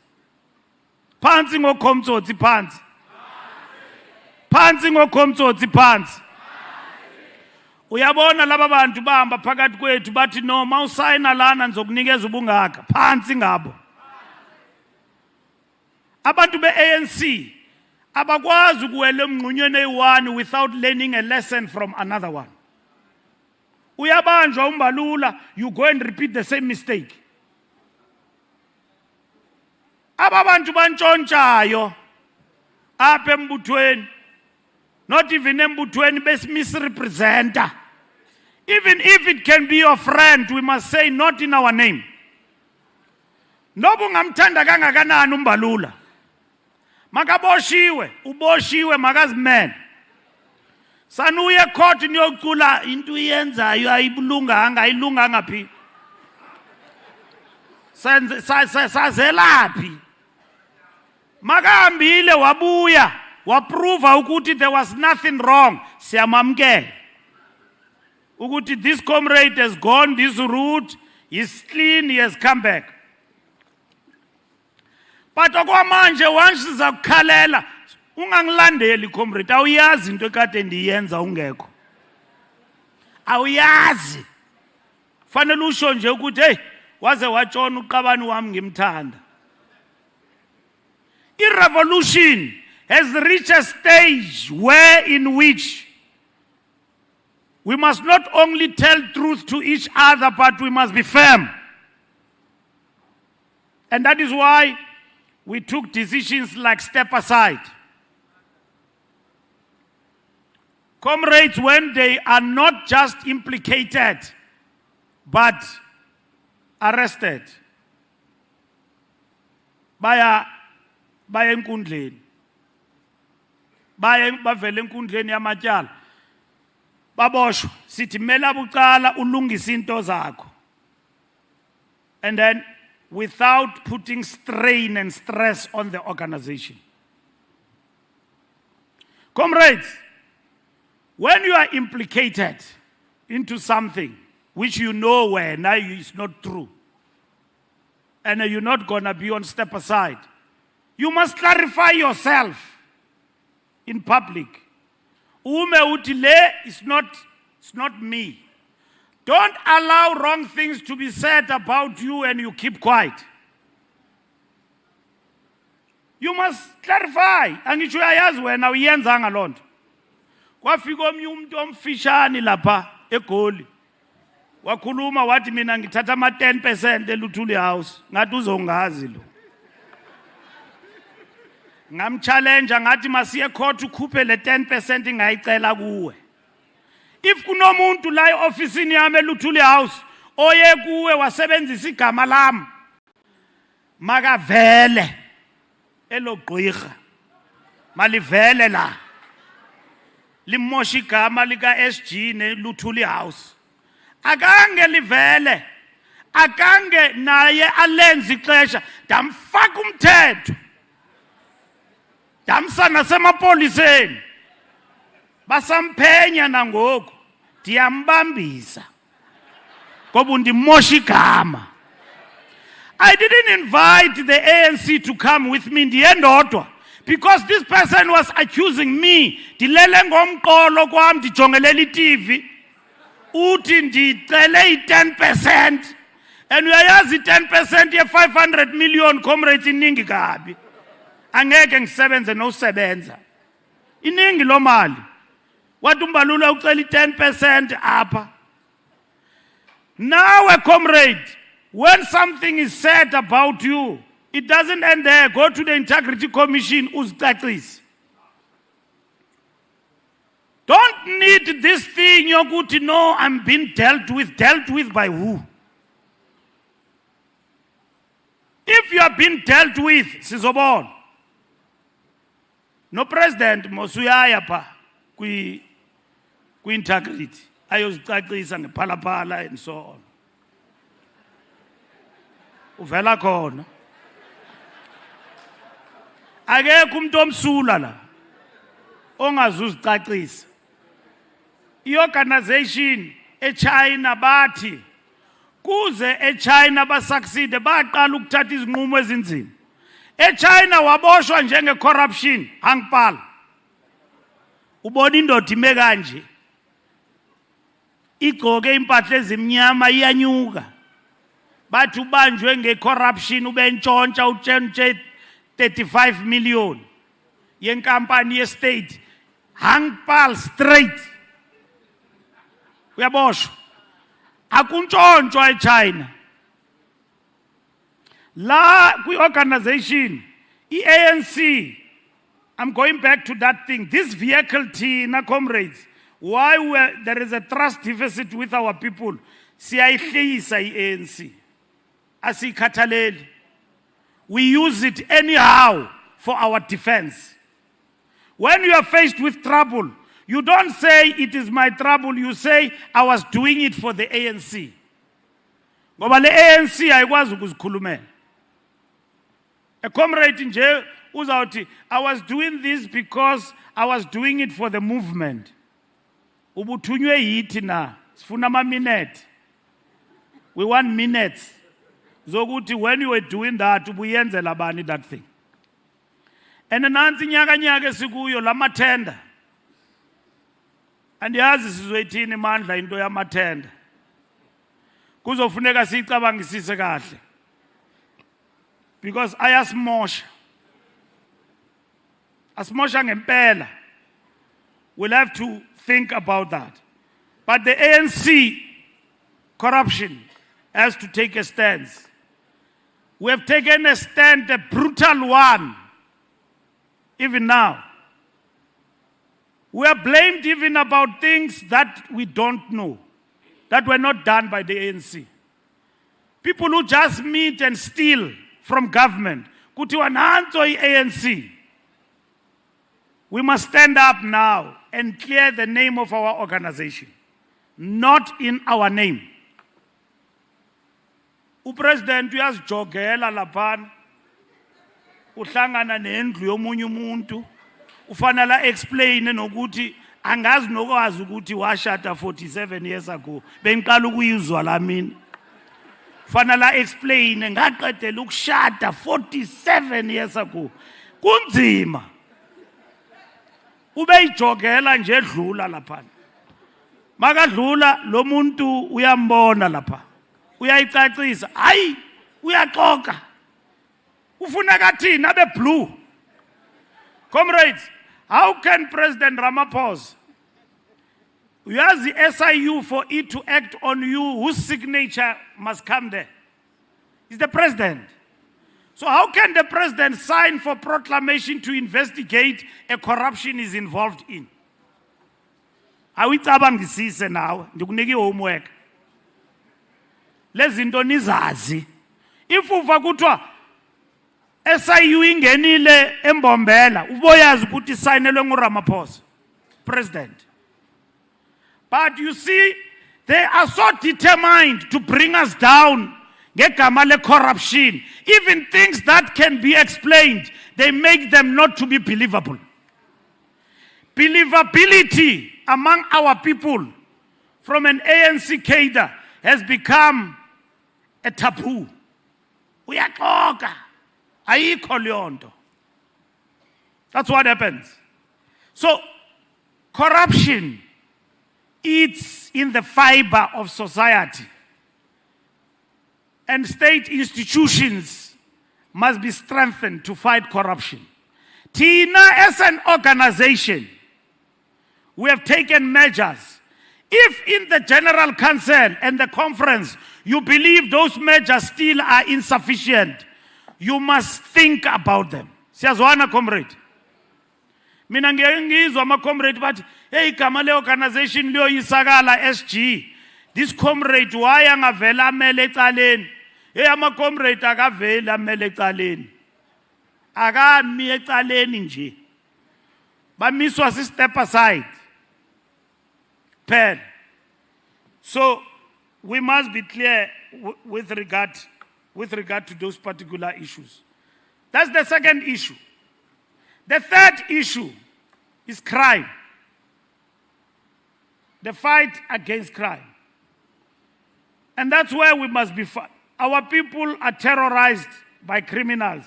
Phansi ngokomtsotsi phansi. Phansi ngokomtsotsi phansi. Uyabona laba bantu bahamba phakathi kwethu bathi no mawusayina lana ngizokunikeza ubungaka. Phansi ngabo. Abantu be-ANC abakwazi ukuwela emngqunyweni eyi-1 without learning a lesson from another one. Uyabanjwa uMbalula, you go and repeat the same mistake. Ababantu bantshontshayo apha embuthweni, not even embuthweni besimisrepresenta. Even if it can be your friend, we must say not in our name. Noba ungamthanda kangakanani uMbalula, makaboshiwe, uboshiwe, makazimele. sanuye court niyocula into yenzayo ayilunganga phi sazelaphi makahambile wabuya waprova ukuthi there was nothing wrong siyamamkela ukuthi this comrade has gone this route, he's clean, he has come back. But okwamanje once siza kukhalela ungangilandeli comrade awuyazi into ekade ndiyenza ungekho awuyazi fanele usho nje ukuthi hey waze watshona uqabani wami ngimthanda. I-revolution has reached a stage where in which we must not only tell truth to each other, but we must be firm. And that is why we took decisions like step aside. Comrades, when they are not just implicated, but arrested, baya enkundleni bavele enkundleni yamatyala baboshwa sithi mela bucala ulungisa into zakho, and then without putting strain and stress on the organization. Comrades, when you are implicated into something which you know where now is not true, and you're not going to be on step aside, you must clarify yourself in public. Ume utile is not me. Don't allow wrong things to be said about you and you keep quiet. You must clarify. Angisho uyayazi wena uyenzanga lonto. Kwafika omnye umuntu omfishani lapha eGoli. Wakhuluma wathi mina ngithatha ama 10% eLuthuli House. Ngathi uzongazi lo. Ngamchallenge ngathi masiye court ukhuphe le 10% ngayicela kuwe. If kunomuntu la eofficeini yami eLuthuli House oye kuwe wasebenzisa igama lami makavele elogqirha malivele la limosha igama lika SG neLuthuli House akange livele akange naye alenza ixesha damfaka umthetho damsa nasemapoliseni basamphenya nangoku ndiyambambisa ngoba ndimosha igama. I didn't invite the ANC to come with me ndiyendodwa because this person was accusing me ndilele ngomqolo kwami ndijongelela iTV uthi ndicele i-10% and uyayazi i-10% ye-500 million comrades iningi kabi angeke ngisebenze nosebenza iningi lo mali wathi uMbalula ucela i-10% apha. Now a comrade, when something is said about you, it doesn't end there. Go to the Integrity Commission uzicacise. Don't need this thing yokuthi no I'm being dealt with by who? If you are being dealt with sizobona no president mosuyaya pa ku-integrity ayozicacisa ngephalaphala and so on. Uvela khona akekho umuntu omsula la ongazuzicacisa. I-organization eChina bathi kuze eChina basucceed baqala ukuthatha izinqumo ezinzima. EChina waboshwa njenge-corruption hangpala ubona indoda ime kanje igqoke impahla ezimnyama iyanyuka bathi ubanjwe nge-corruption ubentshontsha utshentshhe 35 million yenkampani ye-state hangpal straight uyaboshwa akuntshontshwa eChina. La kwi-organization i-ANC, I'm going back to that thing, this vehicle thina comrades, why there is a trust deficit with our people, siyayihlisa i-ANC asiyikhathaleli. We use it anyhow for our defense. When you are faced with trouble, You don't say it is my trouble, you say I was doing it for the ANC. Ngoba le ANC ayikwazi ukuzikhulumela. A comrade nje uzawuthi I was doing this because I was doing it for the movement. Ubuthunywe yithi na sifuna ama-minute. We want minutes. Zokuthi when you were doing that ubuyenzela bani that thing. And nansi nyaka sikuyo lamathenda. Andiyazi sizoyithini mandla into yamathenda. Kuzofuneka siyicabangisise kahle. Because ayasimosha. Asimosha ngempela. We'll have to think about that. But the ANC corruption has to take a stance. We have taken a stand, a brutal one, even now. We are blamed even about things that we don't know, that were not done by the ANC. People who just meet and steal from government. Kutiwa nanzo ANC. We must stand up now and clear the name of our organization, not in our name. Upresident uyazijogela laphana uhlangana nendlu yomunye umuntu ufanele explain nokuthi angazi nokwazi ukuthi washata 47 years ago bengiqala ukuyizwa la mina fanele explain ngaqedela ukushada 47 years ago kunzima ubeyijogela nje edlula laphana makadlula lo muntu uyambona lapha uyayicacisa hayi uyaxoka ufuna kathini abe blue. Comrades, how can President Ramaphosa use the SIU for it to act on you whose signature must come there? He's the president. So how can the president sign for proclamation to investigate a corruption he's involved in? Awucabangisise nawe ndikunike homework. Lezinto nizazi. If uva kuthiwa SIU ingenile embombela uboyazi ukuthi isayinelwe nguRamaphosa president. But you see, they are so determined to bring us down ngegama le corruption. Even things that can be explained, they make them not to be believable. Believability among our people from an ANC cadre has become a taboo. Uyaxoka. Ayikho leyo nto. That's what happens. So, corruption eats in the fiber of society. And state institutions must be strengthened to fight corruption. Tina, as an organization, we have taken measures. If in the General Council and the conference you believe those measures still are insufficient, you must think about them. Siyazwana comrade. Mina ngiyizwa ama comrade bathi hey igama le organization leyo isakala SG. This comrade waya ngavela amele ecaleni. Hey ama comrade akavela amele ecaleni. Akami ecaleni nje. Bamiswa si step aside. Pen. So we must be clear with regard to those particular issues. That's the second issue. The third issue is crime. The fight against crime. And that's where we must be. Our people are terrorized by criminals,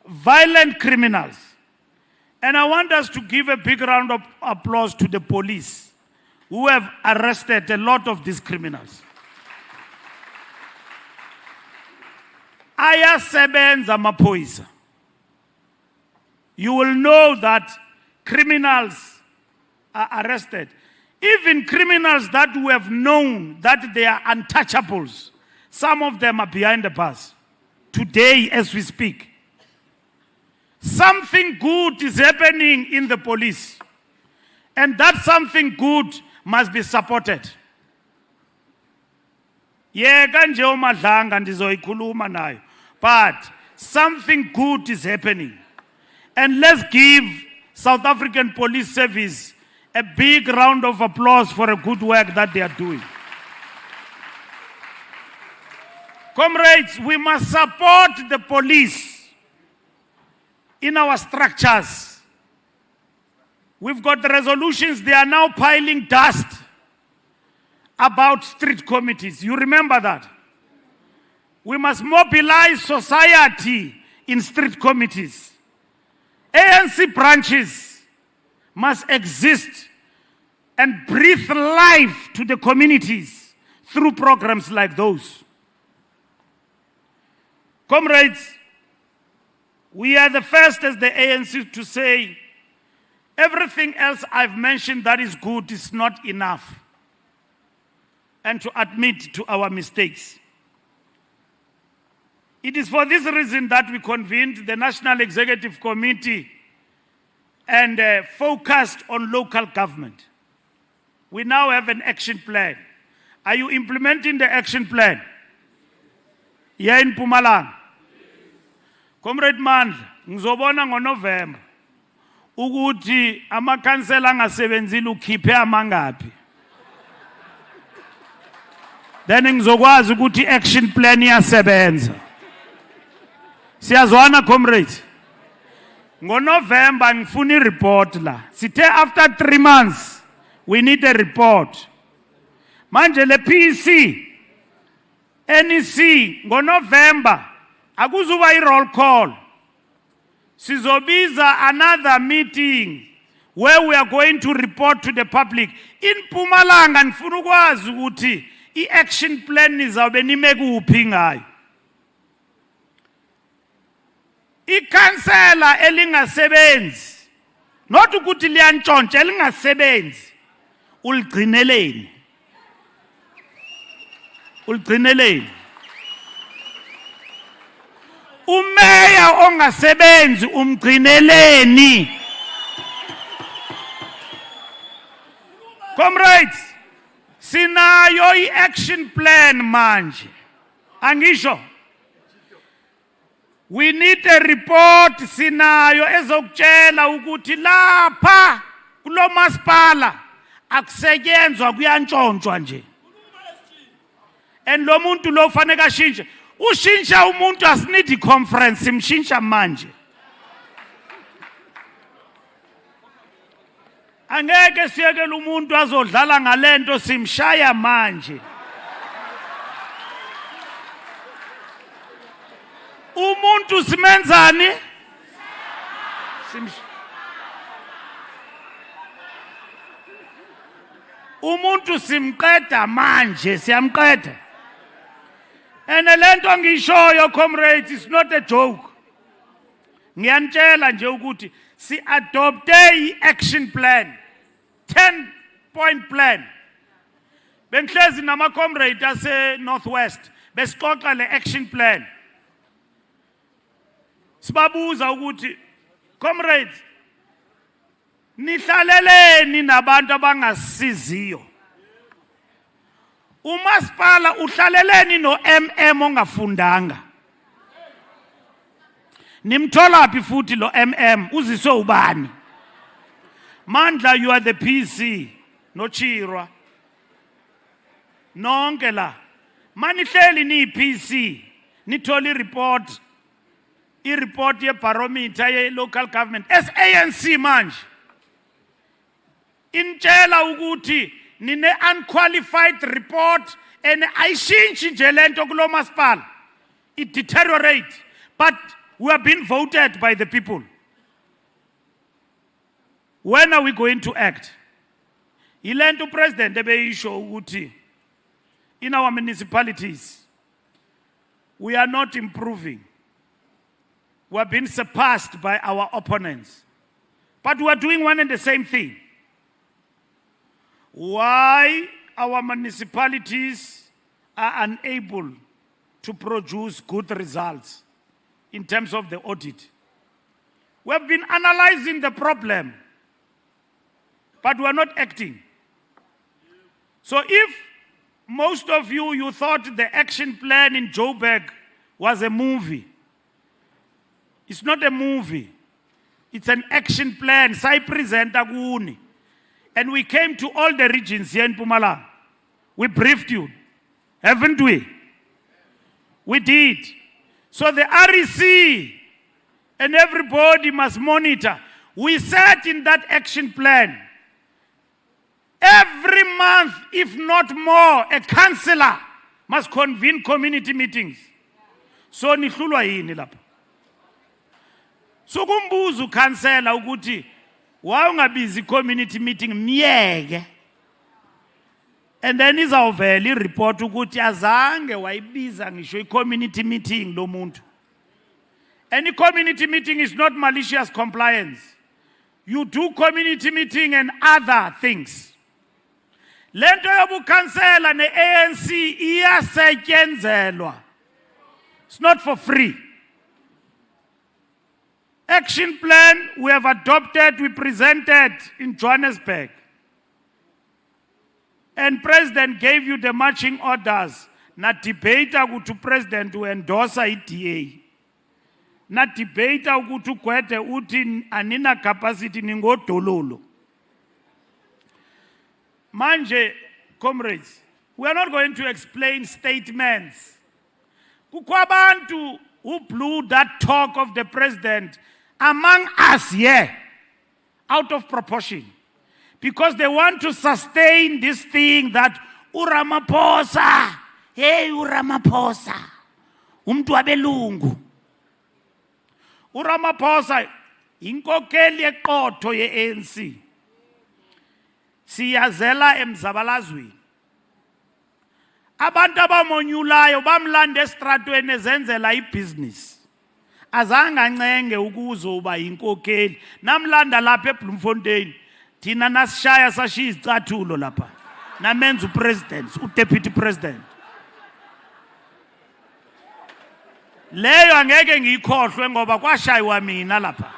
violent criminals. And I want us to give a big round of applause to the police who have arrested a lot of these criminals. Ayasebenza amaphoyisa. You will know that criminals are arrested. Even criminals that we have known that they are untouchables, some of them are behind the bars. Today, as we speak, something good is happening in the police. And that something good must be supported. Yeka nje umadlanga ndizoyikhuluma nayo. But something good is happening. And let's give South African Police Service a big round of applause for the good work that they are doing. Comrades, we must support the police in our structures. We've got the resolutions, they are now piling dust about street committees. You remember that? We must mobilize society in street committees. ANC branches must exist and breathe life to the communities through programs like those. Comrades, we are the first as the ANC to say everything else I've mentioned that is good is not enough, and to admit to our mistakes. It is for this reason that we convened the National Executive Committee and focused on local government. We now have an action plan. Are you implementing the action plan? Here in Mpumalanga. Comrade Mandla, ngizobona ngoNovember ukuthi amakhansela angasebenzile ukhiphe amangaphi. Then ngizokwazi ukuthi action plan iyasebenza. Siyazwana comrades. NgoNovember ngifuna i-report la. Sithe after 3 months we need a report. Manje le PC NEC ngoNovember akuzuba i-roll call. Sizobiza another meeting where we are going to report to the public. In Mpumalanga ngifuna ukwazi ukuthi i-action plan nizawube nime kuphi ngayo. Ikhansela elingasebenzi not ukuthi liyantshontsha elingasebenzi uligcineleni. Uligcineleni. Umeya ongasebenzi umgcineleni. Comrades, sinayo i-action plan manje. Angisho. We need a report sinayo ezokutshela ukuthi lapha kulo masipala akusetyenzwa kuyantshontshwa nje. And lo muntu lo faneka shintshe. Ushintsha umuntu asinidi conference imshintsha manje. Angeke siyekele umuntu azodlala ngalento simshaya manje. Umuntu simenzani? Umuntu simqeda manje, siyamqeda. And lento ngishoyo comrades, it's not a joke. Ngiyanitshela nje ukuthi si adopte i-action plan, 10-point plan. Bengihlezi nama comrades ase Northwest, besixoxa le action plan. Sibabuza ukuthi comrades nihlaleleni nabantu abangasiziyo. Umasipala uhlaleleni no MM ongafundanga. Nimthola phi futhi lo MM uziswe ubani? Mandla, you are the PC no Chirwa. Nonke la. Manihleli ni PC nithola report. I-report ye-barometer ye-local government as ANC manje intshela ukuthi nine unqualified report and ayishintshi nje lento kulo masipala, it deteriorate, but we have been voted by the people. When are we going to act? Ilento president ebeyisho ukuthi in our municipalities we are not improving. We have been surpassed by our opponents. But we are doing one and the same thing. Why our municipalities are unable to produce good results in terms of the audit. We have been analyzing the problem, but we are not acting. So if most of you thought the action plan in Joburg was a movie, it's not a movie. It's an action plan. Sai presenta kuni. And we came to all the regions here in Mpumalanga. We briefed you, haven't we? We did. So the REC and everybody must monitor. We said in that action plan, every month, if not more, a councillor must convene community meetings. So nihlulwa yini lapha? So kumbuza ukhansela ukuthi wawungabizi community meeting miyeke. And then izawuvela ireport ukuthi azange wayibiza ngisho i-community meeting lo muntu. Any community meeting is not malicious compliance. You do community meeting and other things. Lento yobukhansela ne-ANC iyasetyenzelwa. It's not for free. Action plan we have adopted, we presented in Johannesburg. And President gave you the marching orders. Na debate ukuthi President to endorse IDA. Na debate ukuthi kwete uthi anina capacity ningodololo. Manje, comrades, we are not going to explain statements. Kukwabantu who blew that talk of the president among us here out of proportion. Because they want to sustain this thing that Uramaphosa, hey Uramaphosa, umntu wabelungu. Uramaphosa inkokeli eqotho ye-ANC. Siyazela emzabalazweni. Abantu abamonyulayo bamlanda estratweni ezenzela ibhizinisi. Azange ancenge ukuzoba inkokeli. Namlanda lapha eBloemfontein. Thina nasishaya sashiya izicathulo lapha. Namenza upresident, udeputy president. Leyo angeke ngiyikhohlwe ngoba kwashaywa mina lapha.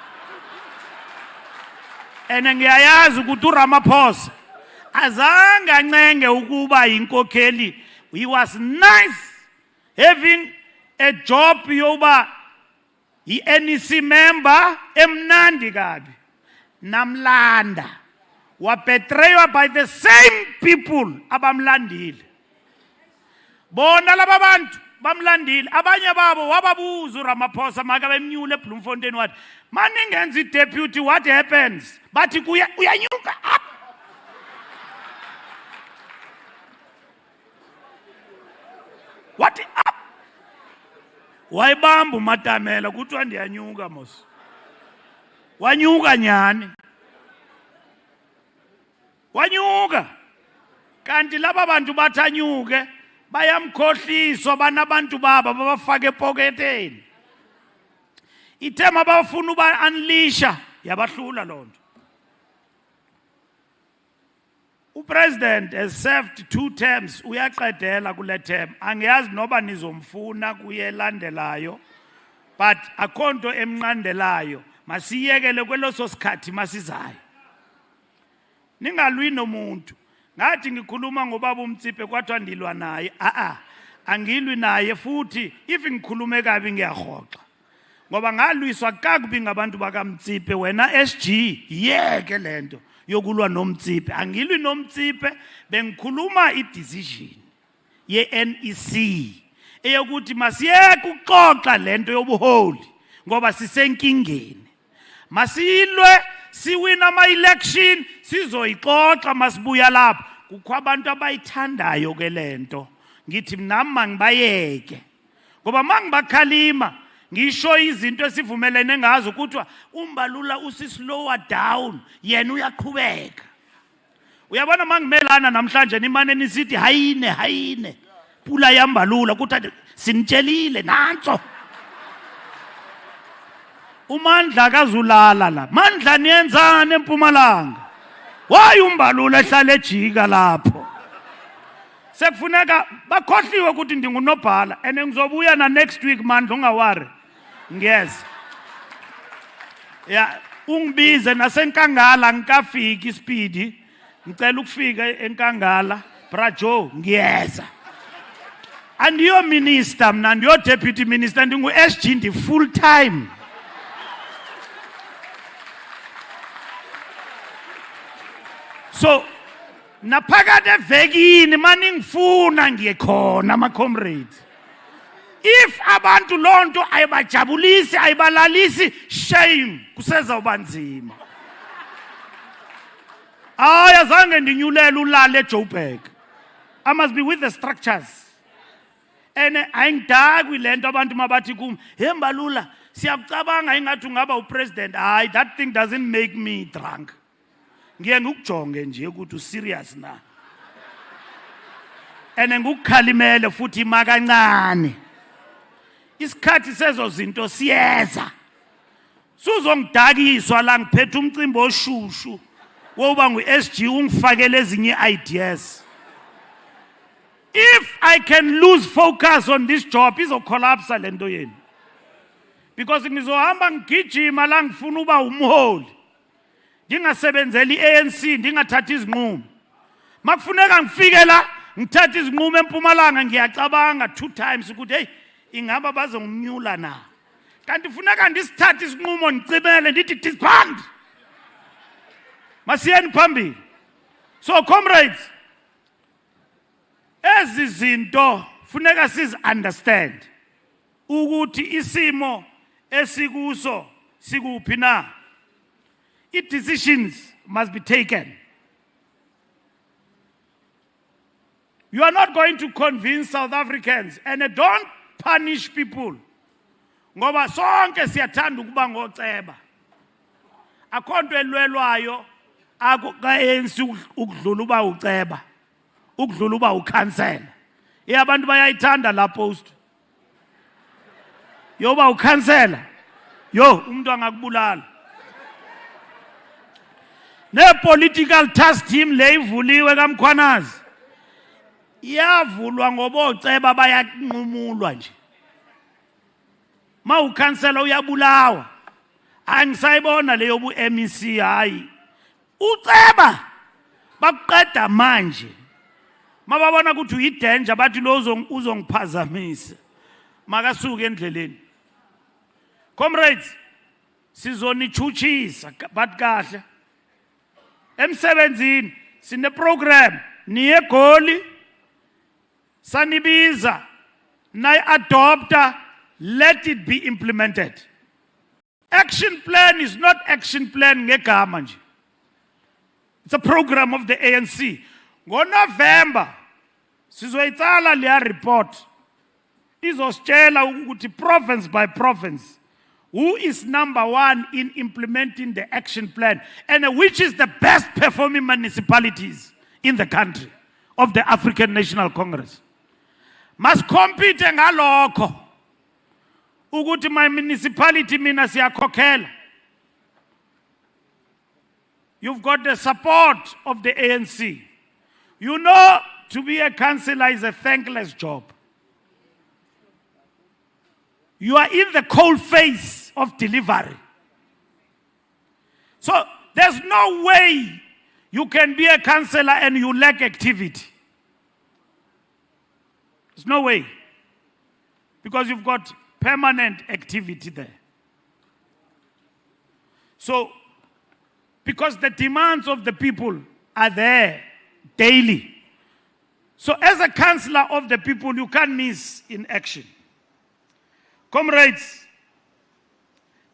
Ene ngiyayazi ukuthi uRamaphosa azange ancenge ukuba inkokeli. He was nice having a job yoba i-NEC member emnandi kabi. Namlanda. Wabetrayed by the same people abamlandile. Bona laba bantu bamlandile. Abanye babo wababuza uRamaphosa makabe emnyule eBloemfontein wathi maningenza i-deputy, what happens? Bathi uyanyuka up. What up? Wayibamba umatamela kuthiwa ndiyanyuka mos. Wanyuka nyani. Wanyuka. Kanti laba bantu bathanyuke bayamkhohliswa banabantu baba babafaka epoketeni. Ithema abafuna uba unleasha yabahlula lonto. President has served 2 terms. Uyaqedela kule term. Angiyazi noba nizomfuna kuyelandelayo. But akhonto emnqandelayo. Masiyekele kweloso sikhathi masizayo. Ningalwi nomuntu. Ngathi ngikhuluma ngobaba uMtsipe kwathwa ndilwa naye. Angilwi naye futhi if ngikhulume kabi ngiyahoxa. Ngoba ngalwiswa kakubi ngabantu bakaMtsipe wena SG yeke lento. Yokulwa noMtsipe angilwi noMtsipe bengikhuluma i-decision ye-NEC eyokuthi masiyeke ukuxoxa lento yobuholi ngoba sisenkingeni. Masilwe siwina ama-election sizoyixoxa masibuya lapha. Kukho abantu abayithandayo ke lento. Ngithi nami mangibayeke ngoba mangibakhalima ngisho izinto esivumelene ngazo kuthiwa uMbalula usislower down yena uyaqhubeka. Uyabona mangimelana namhlanje nimane nisithi hayine pula yaMbalula kuthi sinitshelile nanso. Umandla kazulala la. Mandla niyenzane eMpumalanga. Why uMbalula ehlala ejika lapho? Sekufuneka bakhohliwe ukuthi ndingunobhala ene ngizobuya na next week Mandla ungawari. Ngiyeza. Ya ungibize nasenkangala ngikafiki ispeed. Ngicela ukufika enkangala. Brajo ngiyeza. Andiyo minister mna ndiyo deputy minister ndingu SG ndi full time. So naphakade evekini maningifuna ngiyekhona ama comrades. If abantu lonto ayibajabulisi ayibalalisi, shame kuseza ubanzima. Ayazange ndinyulela ulala eJoburg. I must be with the structures. And ayingidakwi lento abantu mabathi kum, "Hey Mbalula, siyakucabanga ingathi ungaba upresident." Hayi, that thing doesn't make me drunk. Ngiye ngikujonge nje ukuthi userious na. And ngikukhalimele futhi makancane. Isikhathi sezo zinto siyeza. Suzongidakiswa la ngiphethe umcimbi oshushu woba ngu-SG ungifakele ezinye ideas. If I can lose focus on this job, izocollapse lento yeni. Because ngizohamba ngigijima la ngifuna uba umholi. Ngingasebenzeli ANC, ngingathathi izinqumo. Makufuneka ngifike la ngithatha izinqumo eMpumalanga ngiyacabanga 2 times ukuthi hey ingaba bazongimnyula na. Kanti funeka ndisithathe isinqumo ngicibele ndithi disband. Masiyeni phambili. So comrades, ezi zinto funeka siz understand ukuthi isimo esikuso sikuphi na. Decisions must be taken. You are not going to convince South Africans, and don't punish people. Ngoba sonke siyathanda ukuba ngoceba. Akho nto elwelwayo ka-ANC ukudlula uba uceba, ukudlula uba ukhansela. Abantu bayayithanda la post. Yoba ukhansela, yo umuntu angakubulala. Ne-political task team le ivuliwe kaMkhwanazi. Iyavulwa ngoba oceba bayanqumulwa nje. Ma ukhansela uyabulawa. Angisayibona leyo bu-MEC hayi. Uceba bakuqeda manje. Mababona ukuthi uyidanger bathi lo uzongiphazamisa. Makasuke endleleni. Comrades, sizonichuchisa but kahle. Emsebenzini sine program niye goli sanibiza nayi adopta, let it be implemented. Action plan is not action plan ngegama nje. It's a program of the ANC. NgoNovember sizoyitsala leya report izositshela ukuthi province by province who is #1 in implementing the action plan and which is the best performing municipalities in the country of the African National Congress. Must compete ngalokho ukuthi my municipality mina siyakhokhela. You've got the support of the ANC. You know, to be a councillor is a thankless job. You are in the cold face of delivery. So there's no way you can be a councillor and you lack activity. There's no way. Because you've got permanent activity there. So, because the demands of the people are there daily. So as a councillor of the people, you can't miss in action. Comrades,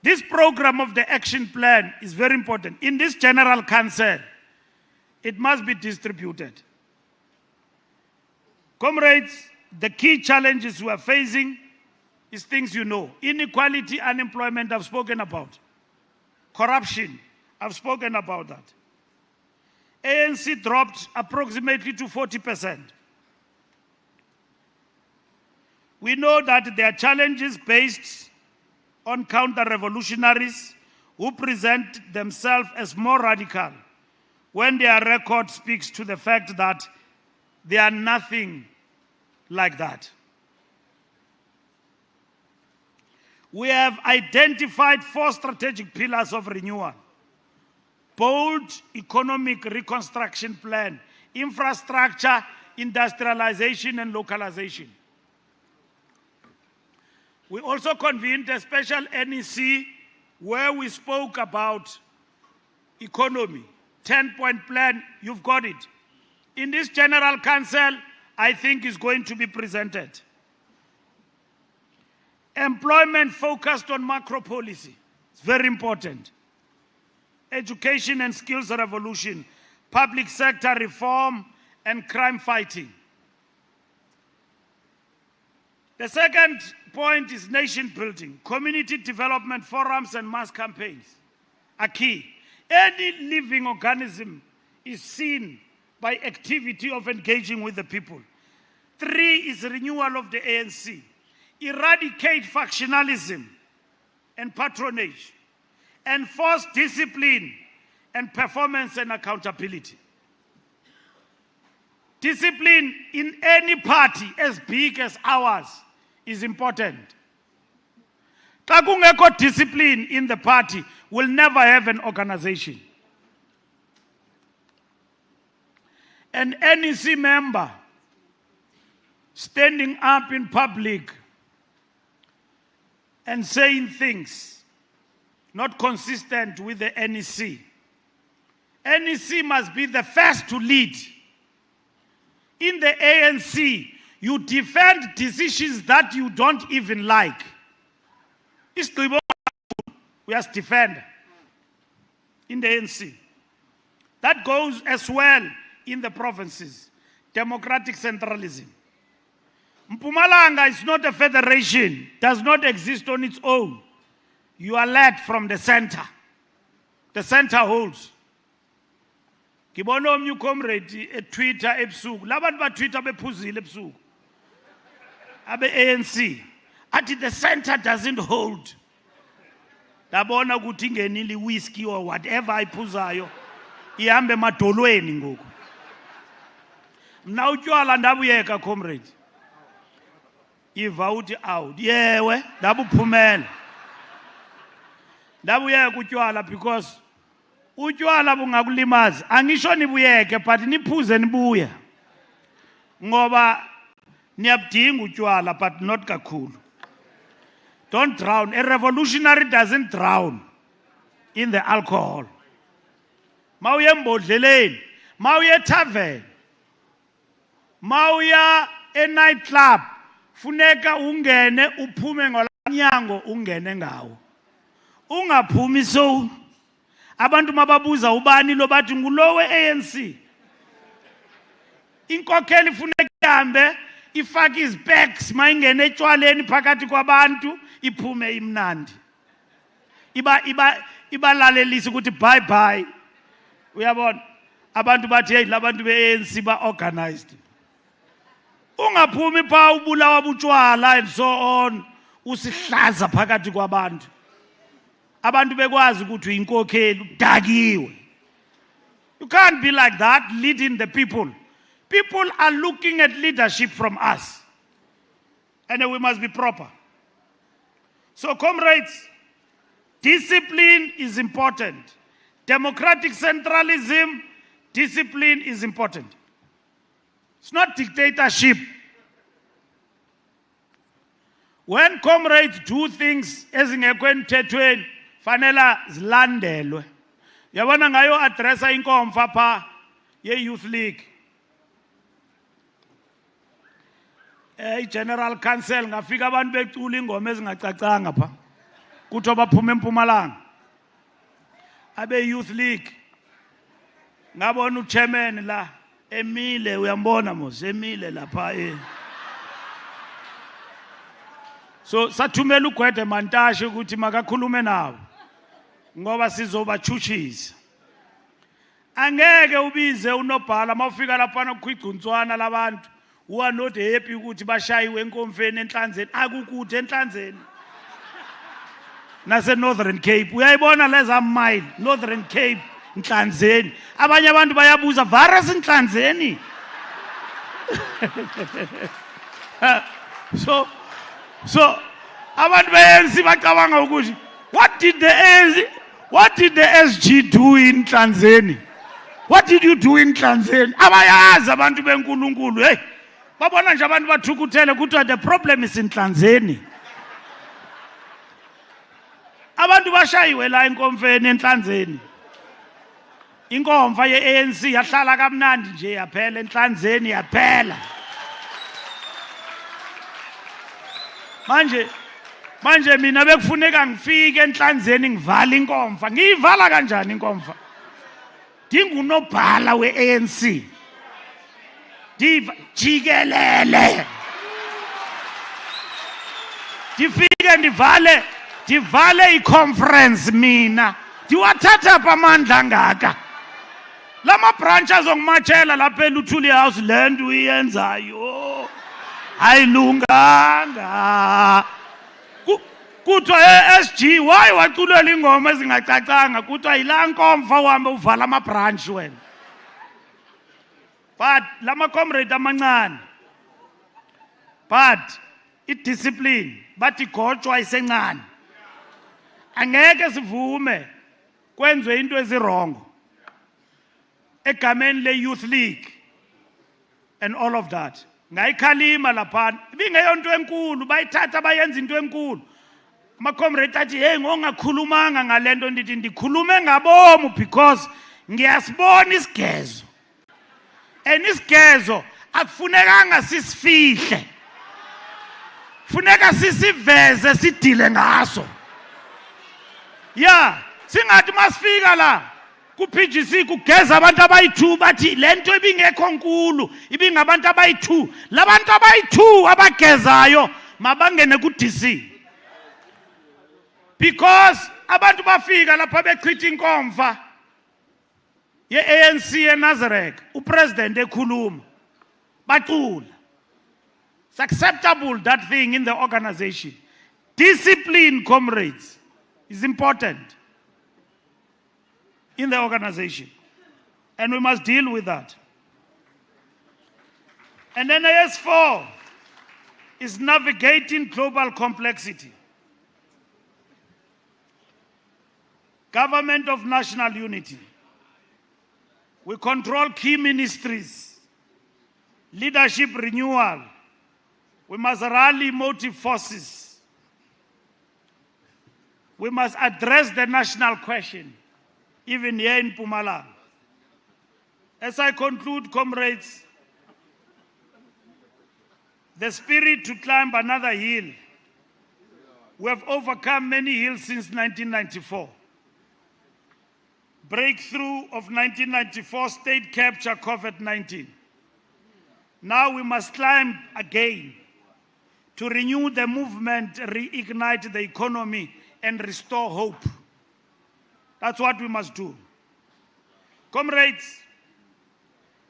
this program of the action plan is very important. In this general council, it must be distributed. Comrades, the key challenges we are facing is things you know. Inequality, unemployment, I've spoken about. Corruption, I've spoken about that. ANC dropped approximately to 40%. We know that there are challenges based on counter-revolutionaries who present themselves as more radical when their record speaks to the fact that they are nothing like that. We have identified 4 strategic pillars of renewal: bold economic reconstruction plan, infrastructure, industrialization, and localization. We also convened a special NEC where we spoke about economy, 10-point plan, you've got it. In this General Council, I think is going to be presented. Employment focused on macro policy. It's very important. Education and skills revolution, public sector reform and crime fighting. The second point is nation building. Community development forums and mass campaigns are key. Any living organism is seen by activity of engaging with the people. 3 is renewal of the ANC. Eradicate factionalism and patronage. Enforce discipline and performance and accountability. Discipline in any party as big as ours is important. Xa kungekho discipline in the party, we'll never have an organization. An NEC member standing up in public and saying things not consistent with the NEC. NEC must be the first to lead. In the ANC, you defend decisions that you don't even like. We have to defend in the ANC. That goes as well in the provinces. Democratic centralism. Mpumalanga is not a federation, does not exist on its own. You are led from the center. The center holds. Ngibona omnye comrade Twitter ebusuku. Labantu ba Twitter bephuzile ebusuku. Abe ANC. Athi the center doesn't hold. Dabona ukuthi ingenile whiskey or whatever ayiphuzayo ihambe emadolweni ngoku. Mna utywala ndabuyeka comrade. Iva uthi out. Yewe ndabuphumela. Ndabuyeka utywala because utywala bungakulimazi. Angisho nibuyeke but niphuze nibuya. Ngoba niyabudinga utywala but not kakhulu. Don't drown. A revolutionary doesn't drown in the alcohol. Mawuye embodleleni, mawuye tavern, mawuya night club, funeka ungene uphume ngolanyango ungene ngawo. Ungaphumi so abantu mababuza ubani lo bathi ngulowe ANC. Inkokheli funeka ihambe ifake izbags mayingene etshwaleni phakathi kwabantu iphume imnandi. Ibalalelisa ukuthi bye bye. Uyabona abantu bathi hey labantu beANC ba organized. Ungaphumi pha ubulawa butshwala and so on usihlaza phakathi kwabantu. Abantu bekwazi ukuthi inkokheli udakiwe. You can't be like that leading the people. People are looking at leadership from us. And we must be proper. So comrades, discipline is important. Democratic centralism, discipline is important. It's not dictatorship. When comrades do things ezingekho emthethweni fanele zilandelwe. Yabona ngayo addressa inkomfa pha ye-Youth League. General Council ngafika abantu becula ingoma ezingacacanga pha. Kuthi baphuma eMpumalanga. Abe Youth League. Ngabona uchairman la Emile uyambona mos Emile lapha So sathumela uGwede Mantashe ukuthi makakhulume nawo. Ngoba sizobachuchisa. Angeke ubize unobhala mawufika lapha nokukhigcuntswana labantu. Who are not happy ukuthi bashayiwe enkomfeni enhlanzeni akukude enhlanzeni nase Northern Cape uyayibona leza mile Northern Cape enhlanzeni abanye abantu bayabuza virus enhlanzeni so abantu beyensi bacabanga ukuthi what did the SG do in Nhlanzeni? What did you do in Nhlanzeni? Abayazi abantu benkulunkulu hey babona nje abantu bathukuthele ukuthi the problem is in Nhlanzeni. Abantu bashayiwe la enkomfeni eNhlanzeni. inkomfa ye-ANC yahlala kamnandi nje yaphela enhlanzeni yaphela. Manje mina bekufuneka ngifike enhlanzeni ngivala inkomfa. Ngiyivala kanjani inkomfa? Ndingunobhala we-ANC. Jikelele. Ndifike ndivale i-conference mina. Ndiwathatha apha amandla angaka. Lama branch azongimatshela lapha eLuthuli House le nto uyenzayo. Ayilunganga. Kuthiwa SG why waculela ingoma ezingacacanga kuthiwa yilaa nkomfa uhambe uvala ama-branch wena. But lama comrade amancane. But i-discipline bathi igotshwa isencane. Angeke sivume kwenziwe into ezirongo egameni le-Youth League and all of that. Ngayikhalima laphana ibingeyonto enkulu bayithatha bayenza into enkulu. Ama-comrade athi hey ngongakhulumanga ngale nto ndithi ndikhulume ngabomu because ngiyasibona isigezo. And isigezo akufunekanga sisifihle. Funeka sisiveze sidile ngaso. Yeah, singathi masifika la ku-PGC kugeza abantu abayi-2 bathi le nto ibingekho nkulu ibingabantu abayi-2. Labantu abayi-2 abagezayo mabangene ku-DC. Because abantu bafika lapha bechitha inkomfa ye-ANC eNazareth upresident ekhuluma bacula. It's acceptable that thing in the organization. Discipline, comrades, is important in the organization. And we must deal with that. And then AS4 is navigating global complexity. Government of national unity. We control key ministries. Leadership renewal. We must rally motive forces. We must address the national question, even here in Mpumalanga. As I conclude, comrades, the spirit to climb another hill. We have overcome many hills since 1994. Breakthrough of 1994 state capture COVID-19. Now we must climb again to renew the movement, reignite the economy, and restore hope. That's what we must do. Comrades,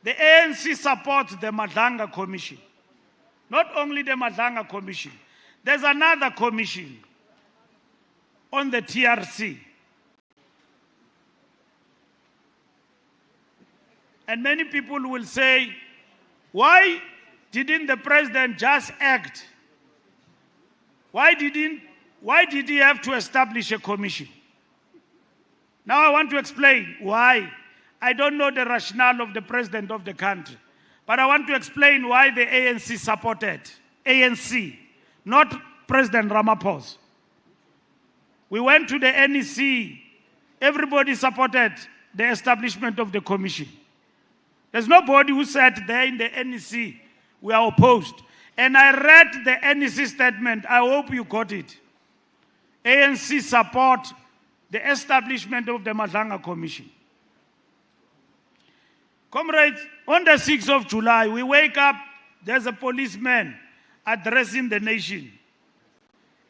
the ANC supports the Mpumalanga Commission. Not only the Mpumalanga Commission, there's another commission on the TRC. And many people will say, why didn't the president just act? Why did he have to establish a commission? Now I want to explain why. I don't know the rationale of the president of the country, but I want to explain why the ANC supported. ANC, not President Ramaphosa. We went to the NEC. Everybody supported the establishment of the commission. There's nobody who said there in the NEC, we are opposed. And I read the NEC statement. I hope you got it. ANC support the establishment of the Mpumalanga Commission. Comrades, on the 6th of July, we wake up, there's a policeman addressing the nation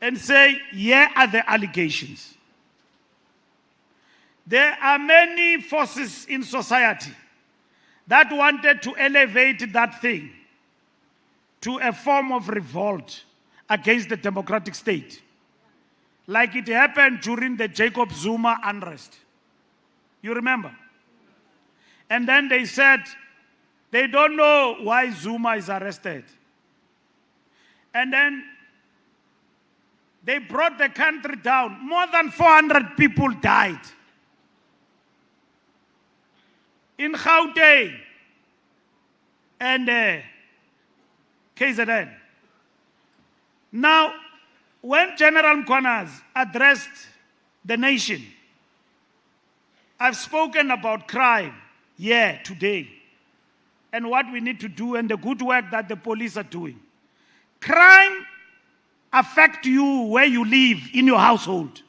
and say, here are the allegations. There are many forces in society that wanted to elevate that thing to a form of revolt against the democratic state, like it happened during the Jacob Zuma unrest. You remember? And then they said they don't know why Zuma is arrested. And then they brought the country down. More than 400 people died. In Gauteng and KZN. Now, when General Mkwanas addressed the nation I've spoken about crime here today and what we need to do and the good work that the police are doing. Crime affects you where you live in your household.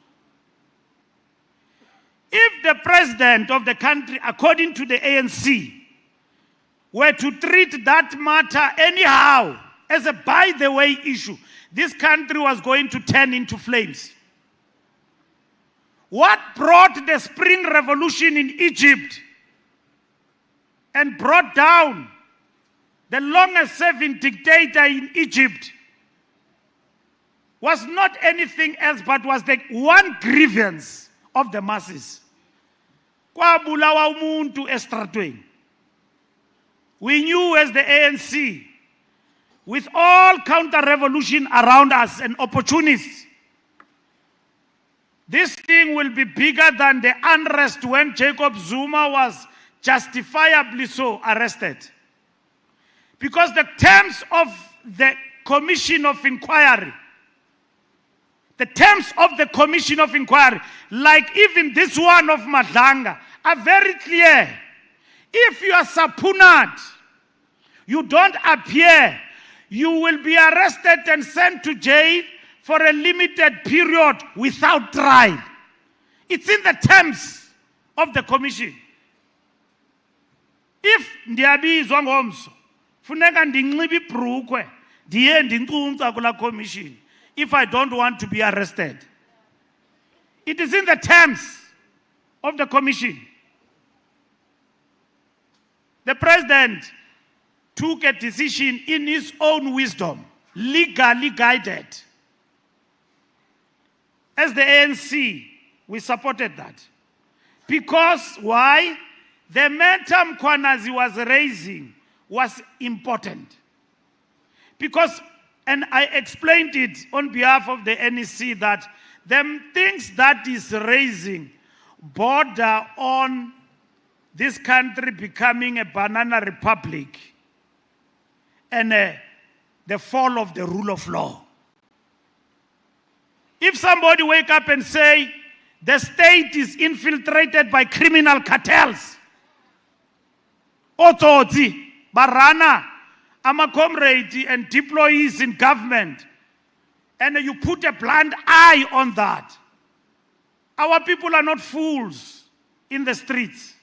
If the president of the country, according to the ANC, were to treat that matter anyhow as a by-the-way issue, this country was going to turn into flames. What brought the Spring Revolution in Egypt and brought down the longest-serving dictator in Egypt was not anything else but was the one grievance of the masses. Kwabulawa umuntu estratweni. We knew as the ANC, with all counter-revolution around us and opportunists, this thing will be bigger than the unrest when Jacob Zuma was justifiably so arrested. Because the terms of the Commission of Inquiry, like even this one of Madlanga, are very clear. If you are subpoenaed, you don't appear, you will be arrested and sent to jail for a limited period without trial. It's in the terms of the commission. If ndiyabizwa ngomso, funeka ndinxibe ibhrukwe, ndiye ndincunca kula commission if I don't want to be arrested. It is in the terms of the commission. The president took a decision in his own wisdom, legally guided. As the ANC, we supported that. Because why? The matter Mkhwanazi was raising was important. Because, and I explained it on behalf of the NEC, that the things that is raising border on this country becoming a banana republic and the fall of the rule of law. If somebody wake up and say the state is infiltrated by criminal cartels, Otsotsi, Barana, comrade and deployees in government, and you put a blind eye on that, our people are not fools in the streets.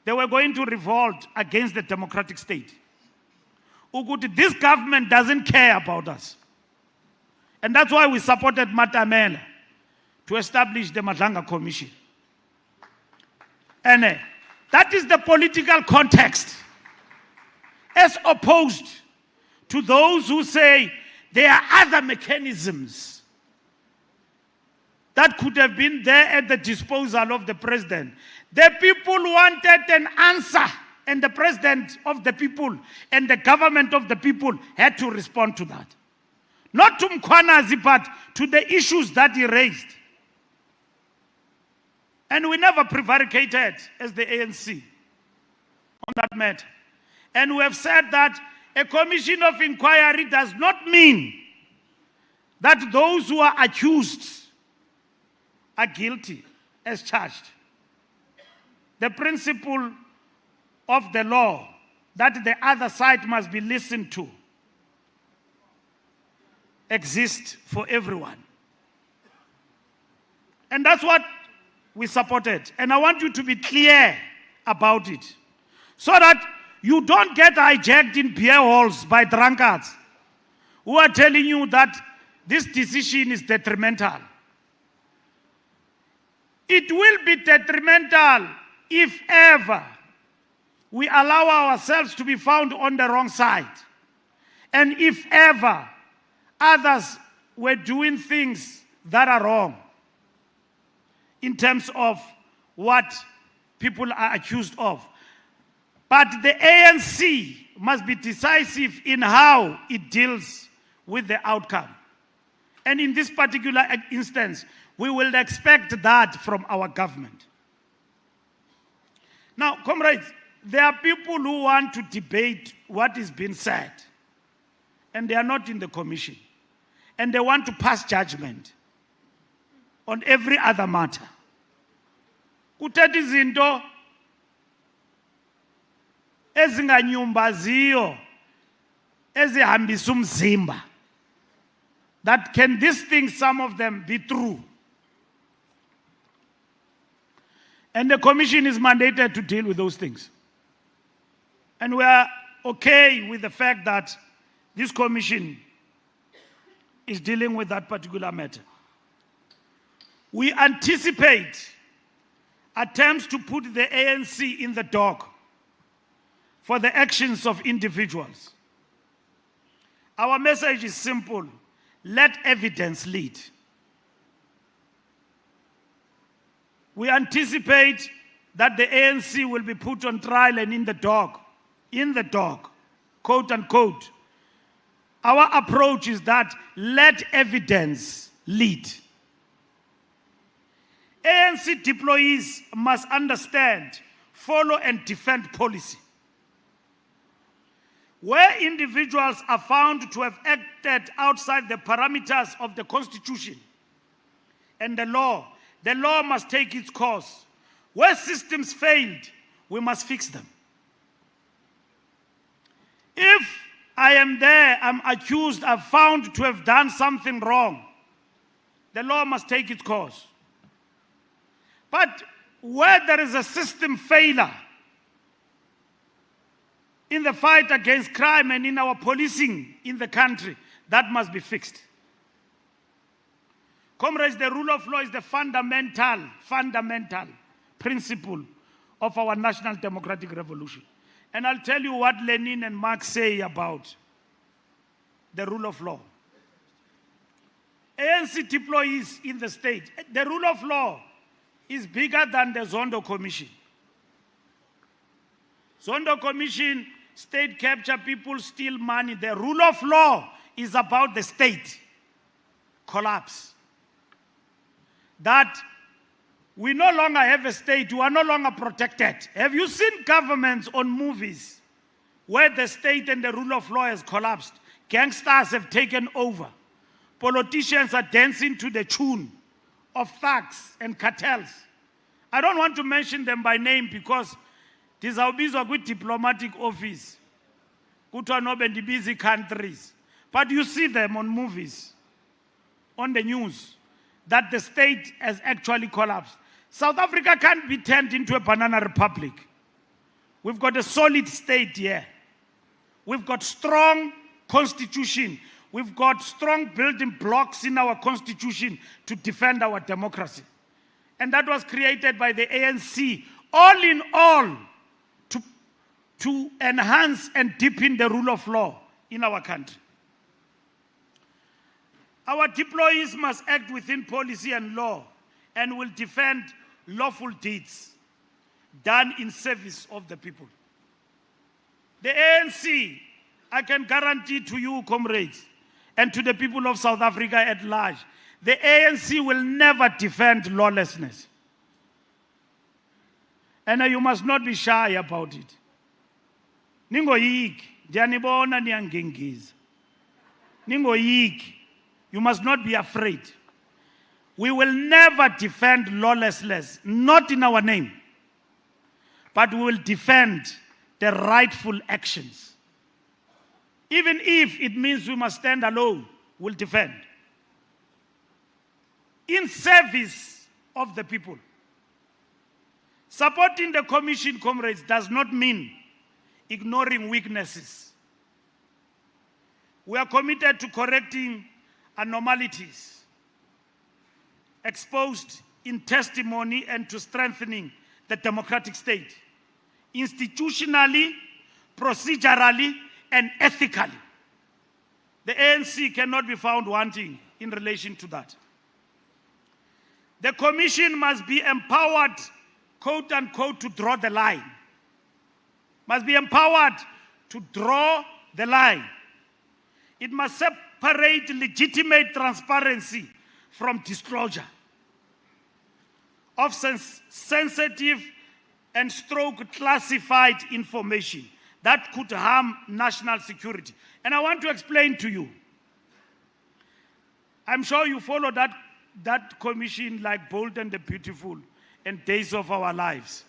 They were going to revolt against the democratic state. This government doesn't care about us. And that's why we supported Matamela to establish the Mpumalanga Commission. And that is the political context, as opposed to those who say there are other mechanisms that could have been there at the disposal of the president. The people wanted an answer, and the president of the people and the government of the people had to respond to that. Not to Mkhwanazi, but to the issues that he raised. And we never prevaricated as the ANC on that matter. And we have said that a commission of inquiry does not mean that those who are accused are guilty as charged. The principle of the law that the other side must be listened to exists for everyone. And that's what we supported. And I want you to be clear about it, so that you don't get hijacked in beer halls by drunkards who are telling you that this decision is detrimental. It will be detrimental if ever we allow ourselves to be found on the wrong side. And if ever others were doing things that are wrong in terms of what people are accused of. But the ANC must be decisive in how it deals with the outcome. And in this particular instance, we will expect that from our government. Now, comrades, there are people who want to debate what is being said, and they are not in the commission, and they want to pass judgment on every other matter. Kuthetha izinto ezinganyumbaziyo ezihambisa umzimba. That can these things, some of them, be true? And the commission is mandated to deal with those things. And we are okay with the fact that this commission is dealing with that particular matter. We anticipate attempts to put the ANC in the dock for the actions of individuals. Our message is simple: let evidence lead. We anticipate that the ANC will be put on trial and in the dock, quote unquote. Our approach is that let evidence lead. ANC deployees must understand, follow and defend policy. Where individuals are found to have acted outside the parameters of the Constitution and the law must take its course. Where systems failed, we must fix them. If I am there, I'm accused, I'm found to have done something wrong, the law must take its course. But where there is a system failure in the fight against crime and in our policing in the country, that must be fixed. Comrades, the rule of law is the fundamental principle of our national democratic revolution. And I'll tell you what Lenin and Marx say about the rule of law. ANC deployees in the state, the rule of law is bigger than the Zondo Commission. Zondo Commission, state capture, people steal money. The rule of law is about the state collapse. That we no longer have a state, we are no longer protected. Have you seen governments on movies where the state and the rule of law has collapsed? Gangsters have taken over. Politicians are dancing to the tune of thugs and cartels. I don't want to mention them by name because ndizawubizwa kwi-diplomatic office kuthiwa nobe busy countries, but you see them on movies, on the news, that the state has actually collapsed. South Africa can't be turned into a banana republic. We've got a solid state here. We've got strong constitution. We've got strong building blocks in our constitution to defend our democracy. And that was created by the ANC, all in all, to enhance and deepen the rule of law in our country. Our deployees must act within policy and law and will defend lawful deeds done in service of the people. The ANC, I can guarantee to you, comrades, and to the people of South Africa at large, the ANC will never defend lawlessness. And you must not be shy about it. Ningoyiki, ndiyanibona niyangengiza. Ningoyiki, you must not be afraid. We will never defend lawlessness, not in our name, but we will defend the rightful actions. Even if it means we must stand alone, we'll defend. In service of the people. Supporting the commission, comrades, does not mean ignoring weaknesses. We are committed to correcting anomalies exposed in testimony and to strengthening the democratic state, institutionally, procedurally, and ethically. The ANC cannot be found wanting in relation to that. The commission must be empowered, quote unquote, to draw the line. Must be empowered to draw the line. It must separate legitimate transparency from disclosure of sensitive and classified information that could harm national security. And I want to explain to you. I'm sure you follow that commission like Bold and the Beautiful and days of our lives,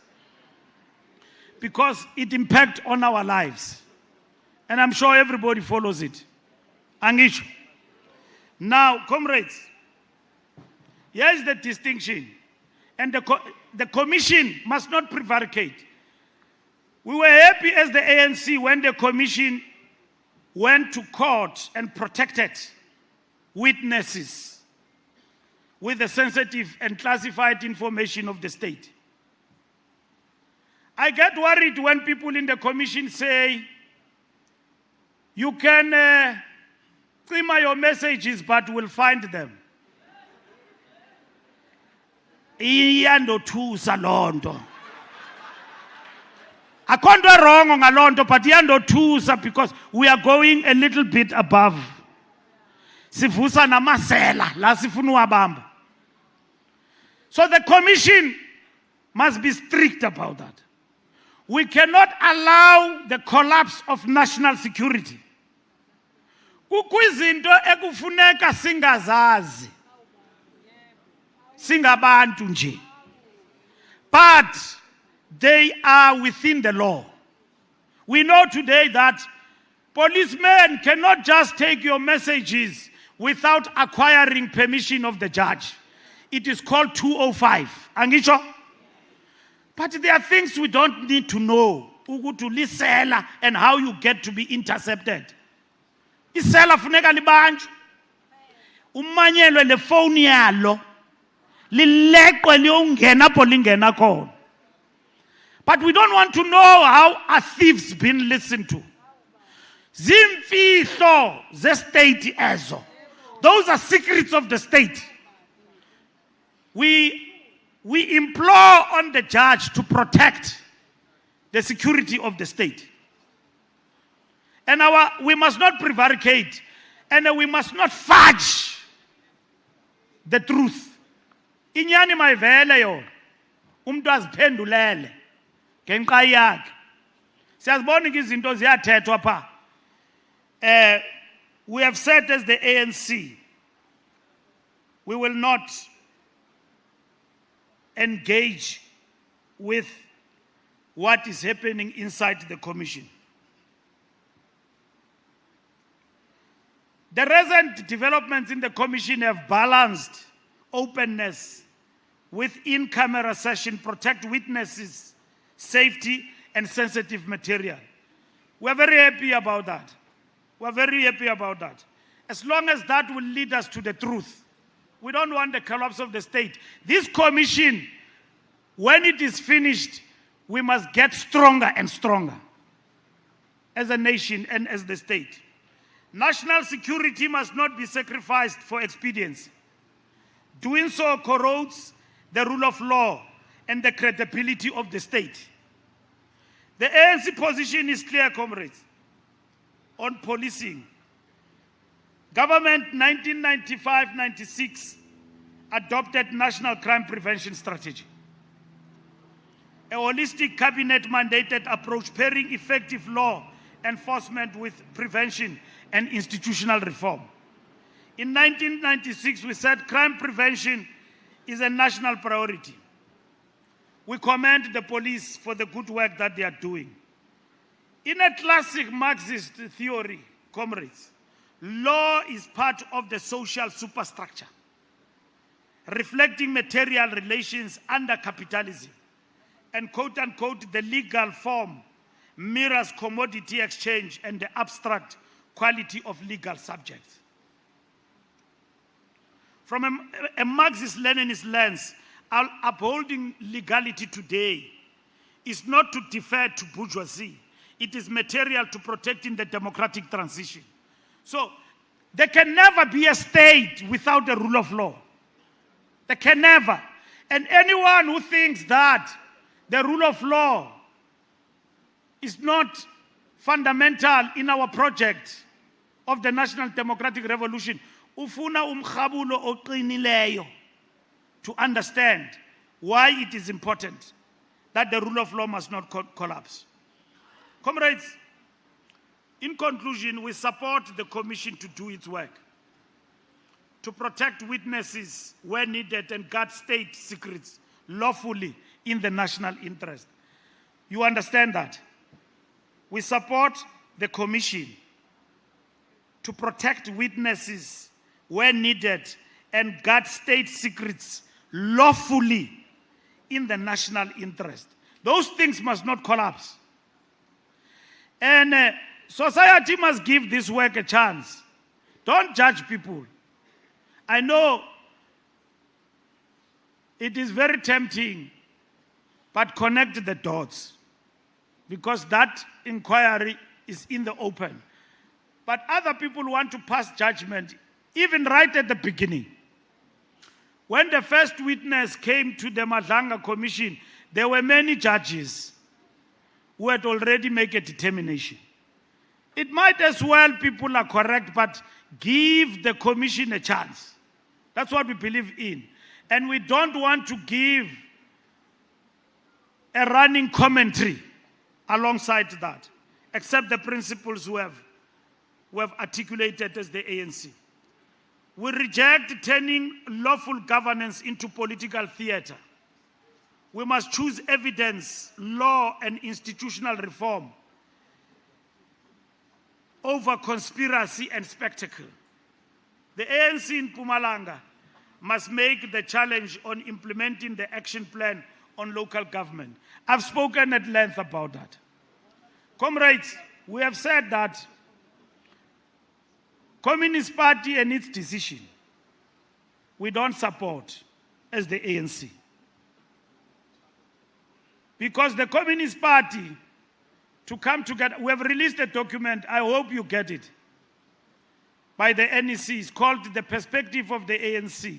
because it impacts on our lives. And I'm sure everybody follows it. Angisho. Now, comrades, here is the distinction. And the commission must not prevaricate. We were happy as the ANC when the commission went to court and protected witnesses with the sensitive and classified information of the state. I get worried when people in the commission say, you can email your messages, but we'll find them. Iyandothusa lonto. Akho nto wrong ngalonto, but iyandothusa because we are going a little bit above. Sivusa namasela la sifuna uwabamba. So the commission must be strict about that. We cannot allow the collapse of national security. Kukwizinto ekufuneka singazazi. Singabantu nje. But they are within the law. We know today that policemen cannot just take your messages without acquiring permission of the judge. It is called 205. Angisho? But there are things we don't need to know. Ukuthi lisela and how you get to be intercepted. Isela funeka libanjwe. Umanyelwe le phone yalo. Lileqwe liyongena apho lingena khona. But we don't want to know how a thief's been listened to. Zimfihlo ze state ezo. Those are secrets of the state. We implore on the judge to protect the security of the state. And we must not prevaricate, and we must not fudge the truth. Inyani mayivele yona. Umuntu aziphendulele ngenxa yakhe. Siyazibona izinto ziyathethwa pha. We have said as the ANC, we will not engage with what is happening inside the commission. The recent developments in the commission have balanced openness with in-camera session, protect witnesses, safety, and sensitive material. We're very happy about that. We're very happy about that. As long as that will lead us to the truth. We don't want the collapse of the state. This commission, when it is finished, we must get stronger and stronger as a nation and as the state. National security must not be sacrificed for expediency. Doing so corrodes the rule of law and the credibility of the state. The ANC position is clear, comrades, on policing. Government 1995-96 adopted National Crime Prevention Strategy, a holistic cabinet-mandated approach pairing effective law enforcement with prevention and institutional reform. In 1996, we said crime prevention is a national priority. We commend the police for the good work that they are doing. In a classic Marxist theory, comrades, law is part of the social superstructure, reflecting material relations under capitalism, and quote-unquote, the legal form mirrors commodity exchange and the abstract quality of legal subjects. From a Marxist-Leninist lens, upholding legality today is not to defer to bourgeoisie. It is material to protecting the democratic transition. So there can never be a state without the rule of law. There can never. And anyone who thinks that the rule of law is not fundamental in our project of the National Democratic Revolution, ufuna umkhabulo oqinileyo to understand why it is important that the rule of law must not collapse. Comrades, in conclusion, we support the Commission to do its work, to protect witnesses where needed and guard state secrets lawfully in the national interest. You understand that? We support the Commission to protect witnesses where needed and guard state secrets lawfully in the national interest. Those things must not collapse. And society must give this work a chance. Don't judge people. I know it is very tempting, but connect the dots, because that inquiry is in the open. But other people want to pass judgment, even right at the beginning. When the first witness came to the Mpumalanga Commission, there were many judges who had already made a determination. It might as well, people are correct, but give the Commission a chance. That's what we believe in. And we don't want to give a running commentary alongside that, except the principles we have articulated as the ANC. We reject turning lawful governance into political theater. We must choose evidence, law, and institutional reform over conspiracy and spectacle. The ANC in Mpumalanga must make the challenge on implementing the action plan on local government. I've spoken at length about that. Comrades, we have said that Communist Party and its decision, we don't support as the ANC. Because the Communist Party, to come together, we have released a document, I hope you get it, by the NEC. It's called The Perspective of the ANC.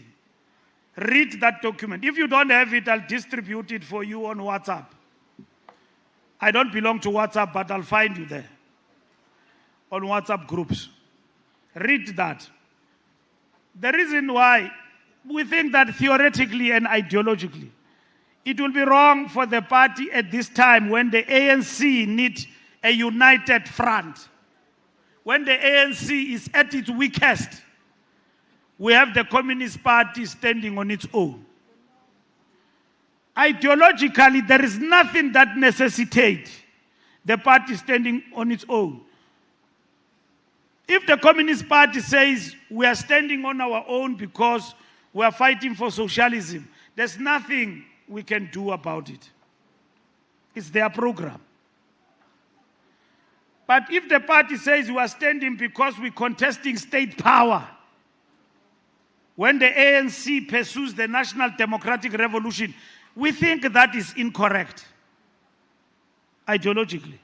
Read that document. If you don't have it, I'll distribute it for you on WhatsApp. I don't belong to WhatsApp, but I'll find you there on WhatsApp groups. Read that. The reason why we think that theoretically and ideologically, it will be wrong for the party at this time when the ANC needs a united front. When the ANC is at its weakest, we have the Communist Party standing on its own. Ideologically, there is nothing that necessitates the party standing on its own. If the Communist Party says we are standing on our own because we are fighting for socialism, there's nothing we can do about it. It's their program. But if the party says we are standing because we're contesting state power, when the ANC pursues the National Democratic Revolution, we think that is incorrect, ideologically.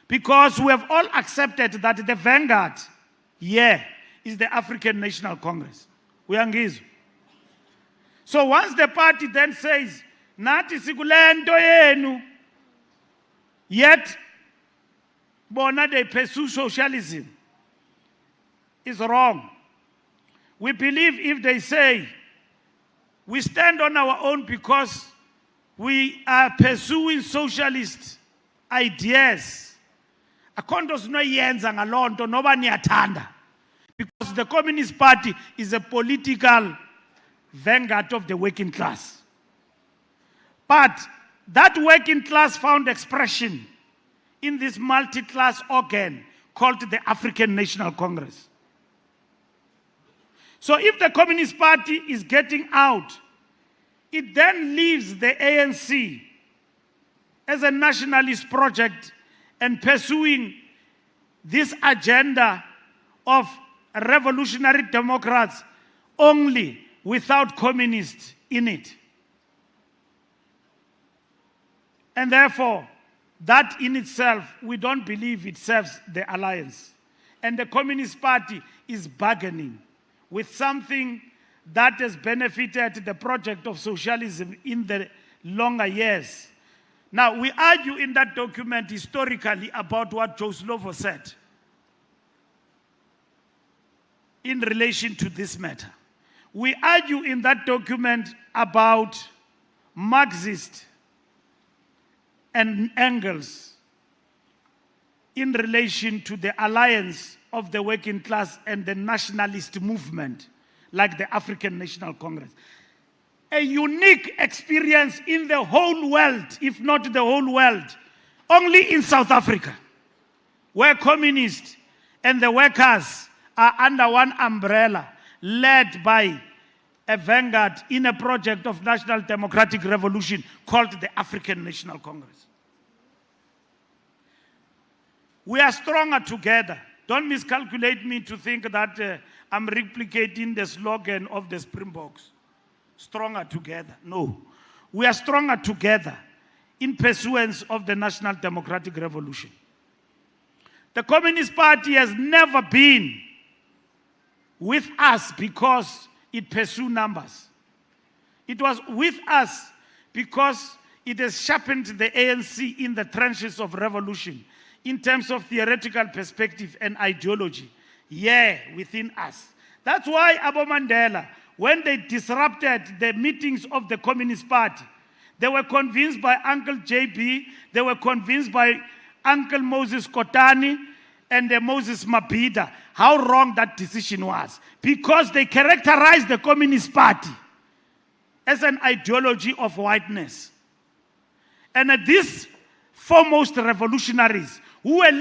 Because we have all accepted that the vanguard here is the African National Congress. We are ngizwa. So once the party then says, Nati sikulento yenu, yet bona they pursue socialism, is wrong. We believe if they say, we stand on our own because we are pursuing socialist ideas, because the Communist Party is a political vanguard of the working class. But that working class found expression in this multi-class organ called the African National Congress. So if the Communist Party is getting out, it then leaves the ANC as a nationalist project and pursuing this agenda of revolutionary democrats only, without communists in it. And therefore, that in itself, we don't believe it serves the alliance. And the Communist Party is bargaining with something that has benefited the project of socialism in the longer years. Now, we argue in that document historically about what Joe Slovo said in relation to this matter. We argue in that document about Marxist and Engels in relation to the alliance of the working class and the nationalist movement, like the African National Congress. a unique experience in the whole world, if not the whole world, only in South Africa, where communists and the workers are under one umbrella, led by a vanguard in a project of national democratic revolution called the African National Congress. We are stronger together. Don't miscalculate me to think that I'm replicating the slogan of the Springboks. Stronger together. No. We are stronger together in pursuance of the national democratic revolution. The Communist Party has never been with us because it pursued numbers. It was with us because it has sharpened the ANC in the trenches of revolution in terms of theoretical perspective and ideology. Yeah, within us. That's why Abo Mandela, when they disrupted the meetings of the Communist Party, they were convinced by Uncle JB, they were convinced by Uncle Moses Kotane and Moses Mabhida how wrong that decision was, because they characterized the Communist Party as an ideology of whiteness. And these foremost revolutionaries who were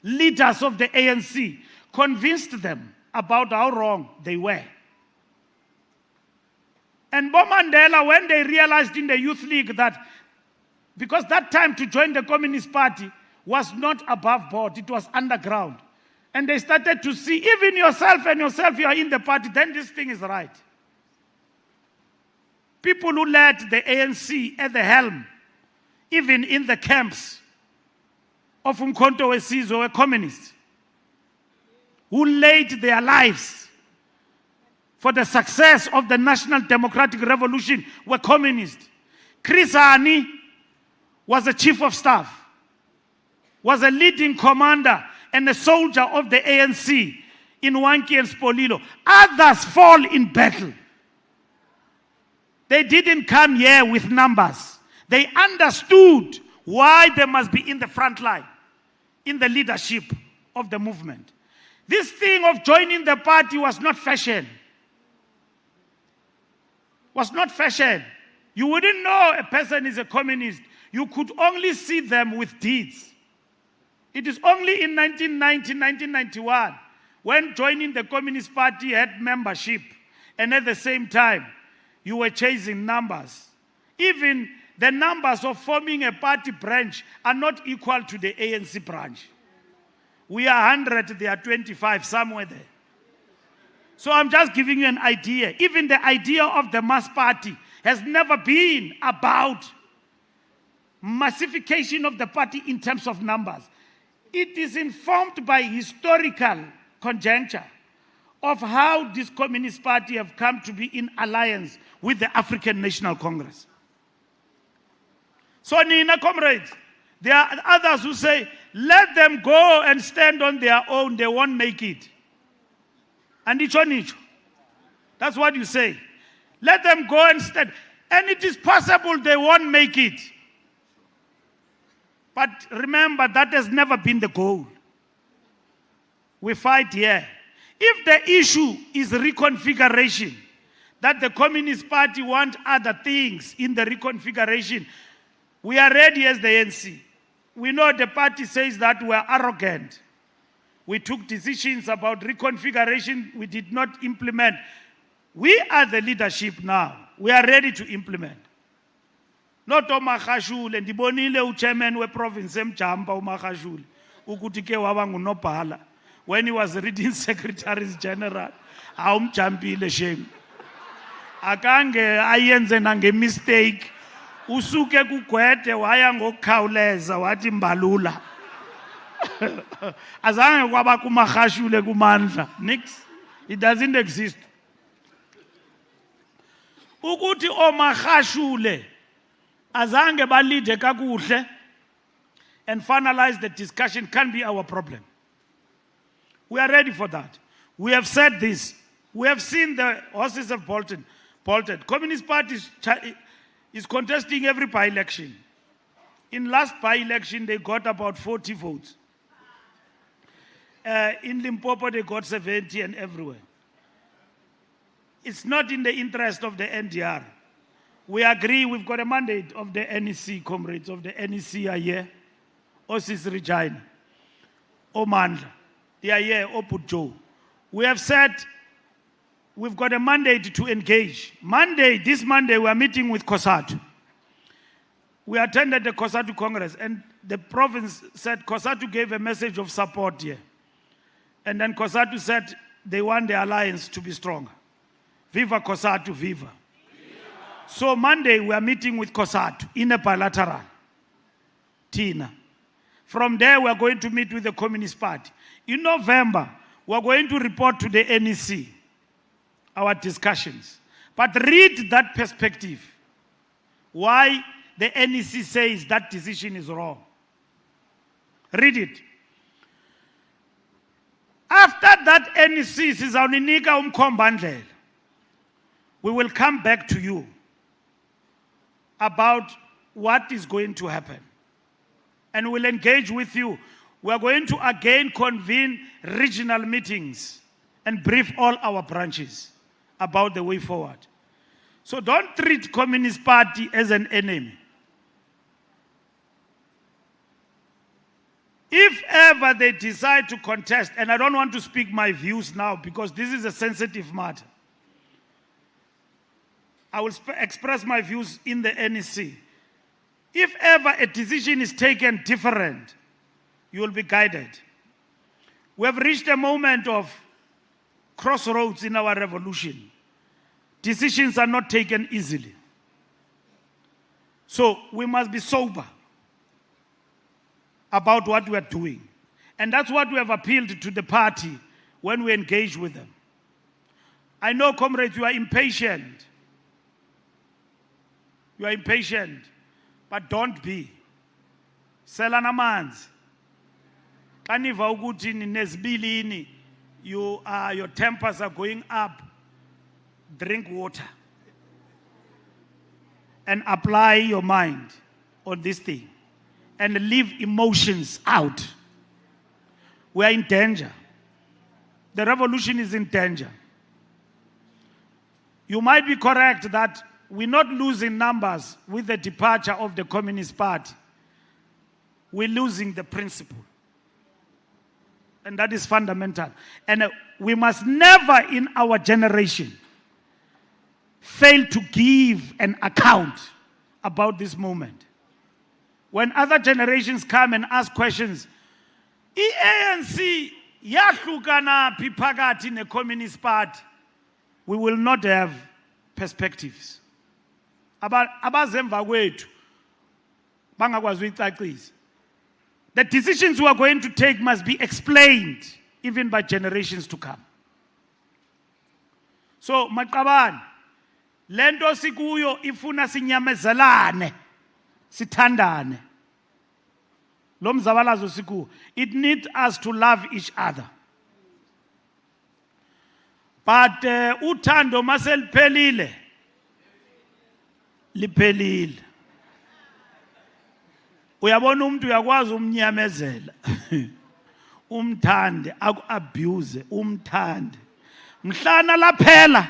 leaders of the ANC convinced them about how wrong they were. And Bo Mandela, when they realized in the Youth League that, because that time to join the Communist Party was not above board, it was underground. And they started to see, even yourself, you are in the party, then this thing is right. People who led the ANC at the helm, even in the camps of Umkhonto weSizwe, were communists, who laid their lives for the success of the national democratic revolution, were communists. Chris Hani was a chief of staff, was a leading commander and a soldier of the ANC in Wankie and Spolilo. Others fall in battle. They didn't come here with numbers. They understood why they must be in the front line, in the leadership of the movement. This thing of joining the party was not fashion. Was not fashion. You wouldn't know a person is a communist. You could only see them with deeds. It is only in 1990, 1991, when joining the Communist Party had membership, and at the same time, you were chasing numbers. Even the numbers of forming a party branch are not equal to the ANC branch. We are 100, they are 25, somewhere there. So I'm just giving you an idea. Even the idea of the mass party has never been about massification of the party in terms of numbers. It is informed by historical conjuncture of how this Communist Party have come to be in alliance with the African National Congress. So, Nina, comrades, there are others who say, let them go and stand on their own, they won't make it. And that's what you say. Let them go and stand. And it is possible they won't make it. But remember, that has never been the goal. We fight here. If the issue is reconfiguration, that the Communist Party want other things in the reconfiguration, we are ready as the ANC. We know the party says that we are arrogant. We took decisions about reconfiguration we did not implement. We are the leadership now. We are ready to implement. Not uMagashule, ndibonile uchairman weprovince eMjamba uMagashule ukuthi ke waba ngunobhala when he was reading secretaries general awumjampile shame akange ayenze nange mistake usuke kugwede waya ngokukhawuleza wathi Mbalula azange kwaba kuMagashule kumandla nix, it doesn't exist. Ukuthi oMagashule azange balide kakuhle and finalize the discussion can be our problem. We are ready for that. We have said this. We have seen the horses have bolted. Communist Party is contesting every by-election. In last by-election, they got about 40 votes. In Limpopo, they got 70 and everywhere. it's not in the interest of the NDR. We agree we've got a mandate of the NEC, comrades of the NEC are here. Osis Regina, Omandla, they are here, Oput. We have said we've got a mandate to engage. This Monday, we are meeting with COSATU. We attended the COSATU Congress, and the province said COSATU gave a message of support here. And then COSATU said they want the alliance to be stronger. Viva COSATU, viva. So Monday, we are meeting with COSATU in a bilateral. Tina. From there, we are going to meet with the Communist Party. In November, we are going to report to the NEC our discussions. But read that perspective. Why the NEC says that decision is wrong. Read it. After that NEC sizawunika umkhombandlela, we will come back to you about what is going to happen. And we'll engage with you. We are going to again convene regional meetings and brief all our branches about the way forward. So don't treat Communist Party as an enemy. If ever they decide to contest, and I don't want to speak my views now because this is a sensitive matter, I will express my views in the NEC. If ever a decision is taken different, you will be guided. We have reached a moment of crossroads in our revolution. Decisions are not taken easily. So we must be sober about what we are doing. And that's what we have appealed to the party when we engage with them. I know, comrades, you are impatient. You are impatient, but don't be. Selana manzi. Kaniva ukuthi nezbilini, your tempers are going up. Drink water. And apply your mind on this thing. And leave emotions out. We are in danger. The revolution is in danger. You might be correct that we're not losing numbers with the departure of the Communist Party. We're losing the principle. And that is fundamental. And we must never in our generation fail to give an account about this moment. When other generations come and ask questions, ANC yahlukana phakathi in a Communist Party, we will not have perspectives. Abazemva kwethu bangakwazi uyicacisa. The decisions we are going to take must be explained even by generations to come. So maqabane, lento sikuyo ifuna sinyamezelane, sithandane. Lo mzabalazo siku, it needs us to love each other. But uthando maseliphelile liphelile. Uyabona umuntu uyakwazi umnyamezela. Umthande, aku-abuse, umthande. Mhlana laphela.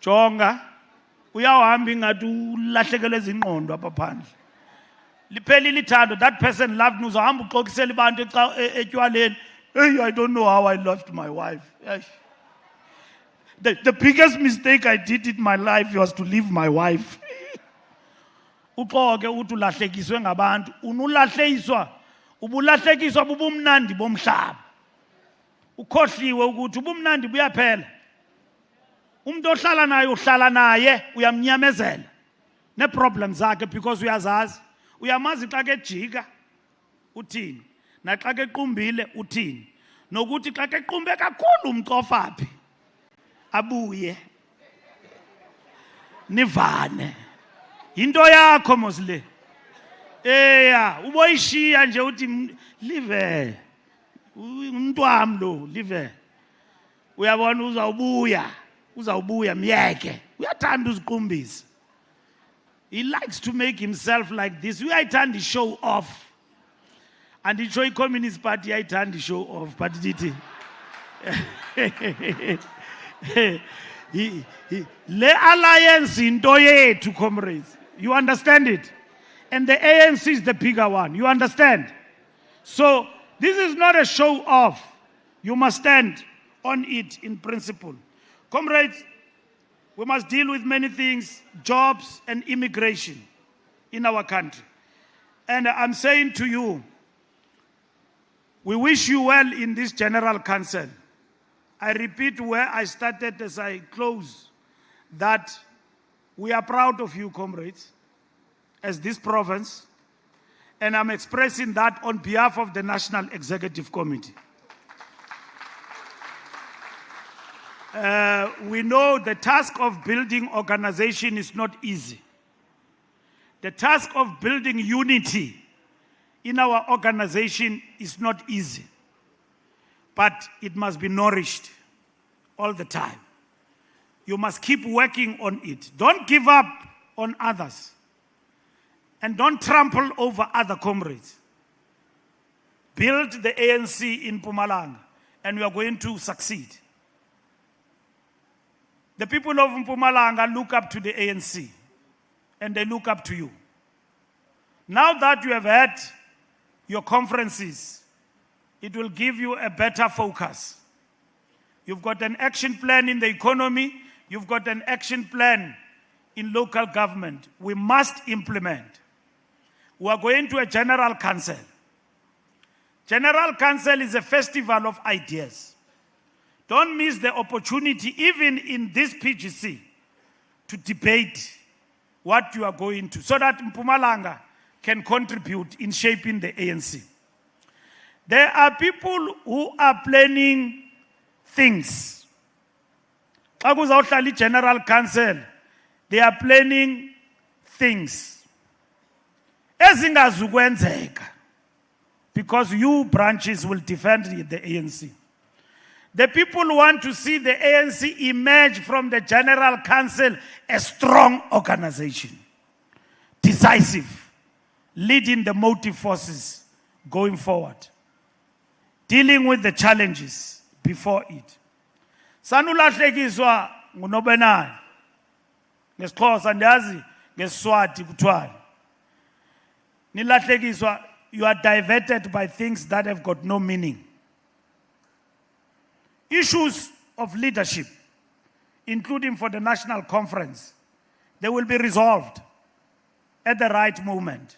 Jonga, uyahamba ingathi ulahlekelwe izingqondo apha phandle. Liphelile ithando, that person loved me, uzahamba uxokisela abantu etywaleni. Hey, I don't know how I loved my wife. The biggest mistake I did in my life was to leave my wife. Uxoke uthi ulahlekiswe ngabantu, unulahlekiswa, ubulahlekiswa bubumnandi bomhlaba. Ukhohliwe ukuthi ubumnandi buyaphela. Umuntu ohlala naye uhlala naye uyamnyamezela ne problems zakhe because uyazazi. Uyamazi xa ke jika uthini, na xa ke qumbile uthini, nokuthi xa ke qumbe kakhulu umcofaphi abuye nivane. Into yakho mosle. Eya, uboyishiya nje uthi live. Umuntu wami lo, live. Uyabona uzawubuya myeke. Uyathanda uziqumbisa. He likes to make himself like this. Uyayithanda show off. And the Joy Communist Party ayithanda show off, but did Le alliance into yethu, comrades. You understand it? And the ANC is the bigger one. You understand? So this is not a show off. You must stand on it in principle. Comrades, we must deal with many things, jobs and immigration in our country. And I'm saying to you, we wish you well in this General Council. I repeat where I started as I close, that we are proud of you, comrades, as this province, and I'm expressing that on behalf of the National Executive Committee. We know the task of building organization is not easy. The task of building unity in our organization is not easy, but it must be nourished all the time. You must keep working on it. Don't give up on others, and don't trample over other comrades. Build the ANC in Mpumalanga, and we are going to succeed. The people of Mpumalanga look up to the ANC, and they look up to you. Now that you have had your conferences, it will give you a better focus. You've got an action plan in the economy, you've got an action plan in local government. We must implement. We are going to a General Council. General Council is a festival of ideas. Don't miss the opportunity, even in this PGC, to debate what you are going to, so that Mpumalanga can contribute in shaping the ANC. There are people who are planning things. General Council, they are planning things. Because you branches will defend the ANC. The people want to see the ANC emerge from the General Council a strong organization, decisive, leading the motive forces going forward, dealing with the challenges before it. Sanulahlekiswa ngunobenani ngesixhosa ndiyazi ngeSiswati kuthiwa nilahlekiswa, you are diverted by things that have got no meaning. Issues of leadership, including for the national conference, they will be resolved at the right moment.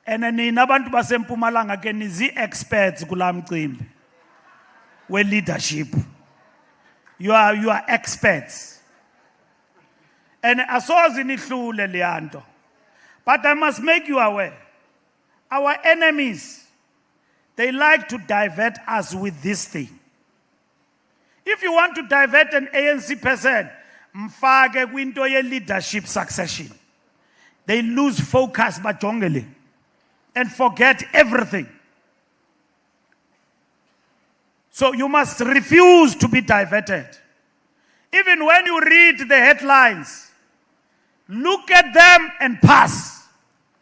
And nina abantu baseMpumalanga ke nizi experts kula mcimbi we leadership. You are experts. And asozi nihlule leyanto. But I must make you aware, our enemies, they like to divert us with this thing. If you want to divert an ANC person, mfake kwinto ye leadership succession. They lose focus bajongele and forget everything. So you must refuse to be diverted. Even when you read the headlines, look at them and pass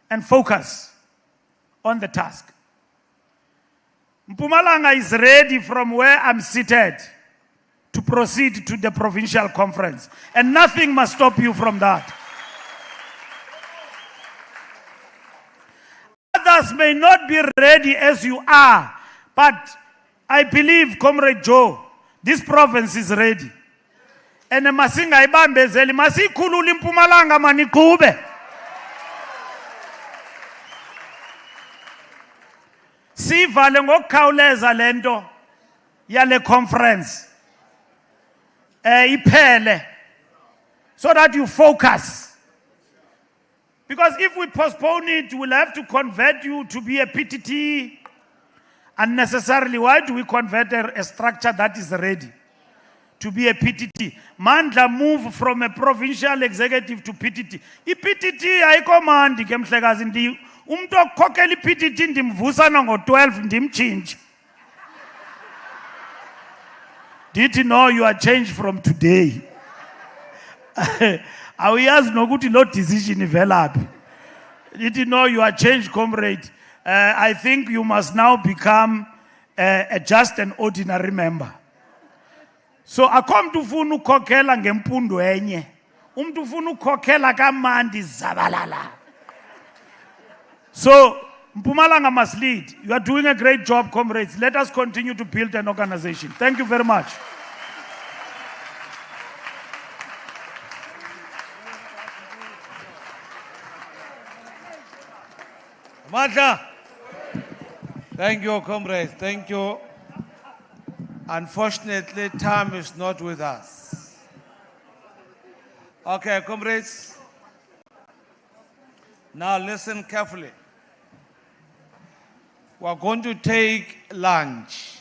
and focus on the task. Mpumalanga is ready from where I'm seated to proceed to the provincial conference, and nothing must stop you from that. Others may not be ready as you are, but I believe, Comrade Joe, this province is ready. And masinga ibambezeli masikhulula iMpumalanga maniqhube. Sivale ngokukhawuleza lento yale conference iphele, so that you focus. Because if we postpone it, we'll have to convert you to be a PTT unnecessarily. Why do we convert a structure that is ready to be a PTT? Mandla move from a provincial executive to PTT. PTT ayikomandi ke mhlekazi ndi umuntu okhokhela iPTT ndimvusana ngo12 ndimchinje. Did you know you are changed from today? Awuyazi nokuthi lo decision ivelaphi. Did you know you are changed, comrade? I think you must now become just an ordinary member. So akho mntu ufuna ukhokhela ngempundo enye. Umntu ufuna ukhokhela kamandi zabalala. So Mpumalanga must lead. You are doing a great job, comrades. Let us continue to build an organization. Thank you very much. Mata. Thank you, comrades. Thank you. Unfortunately, time is not with us. Okay, comrades. Now listen carefully. We're going to take lunch.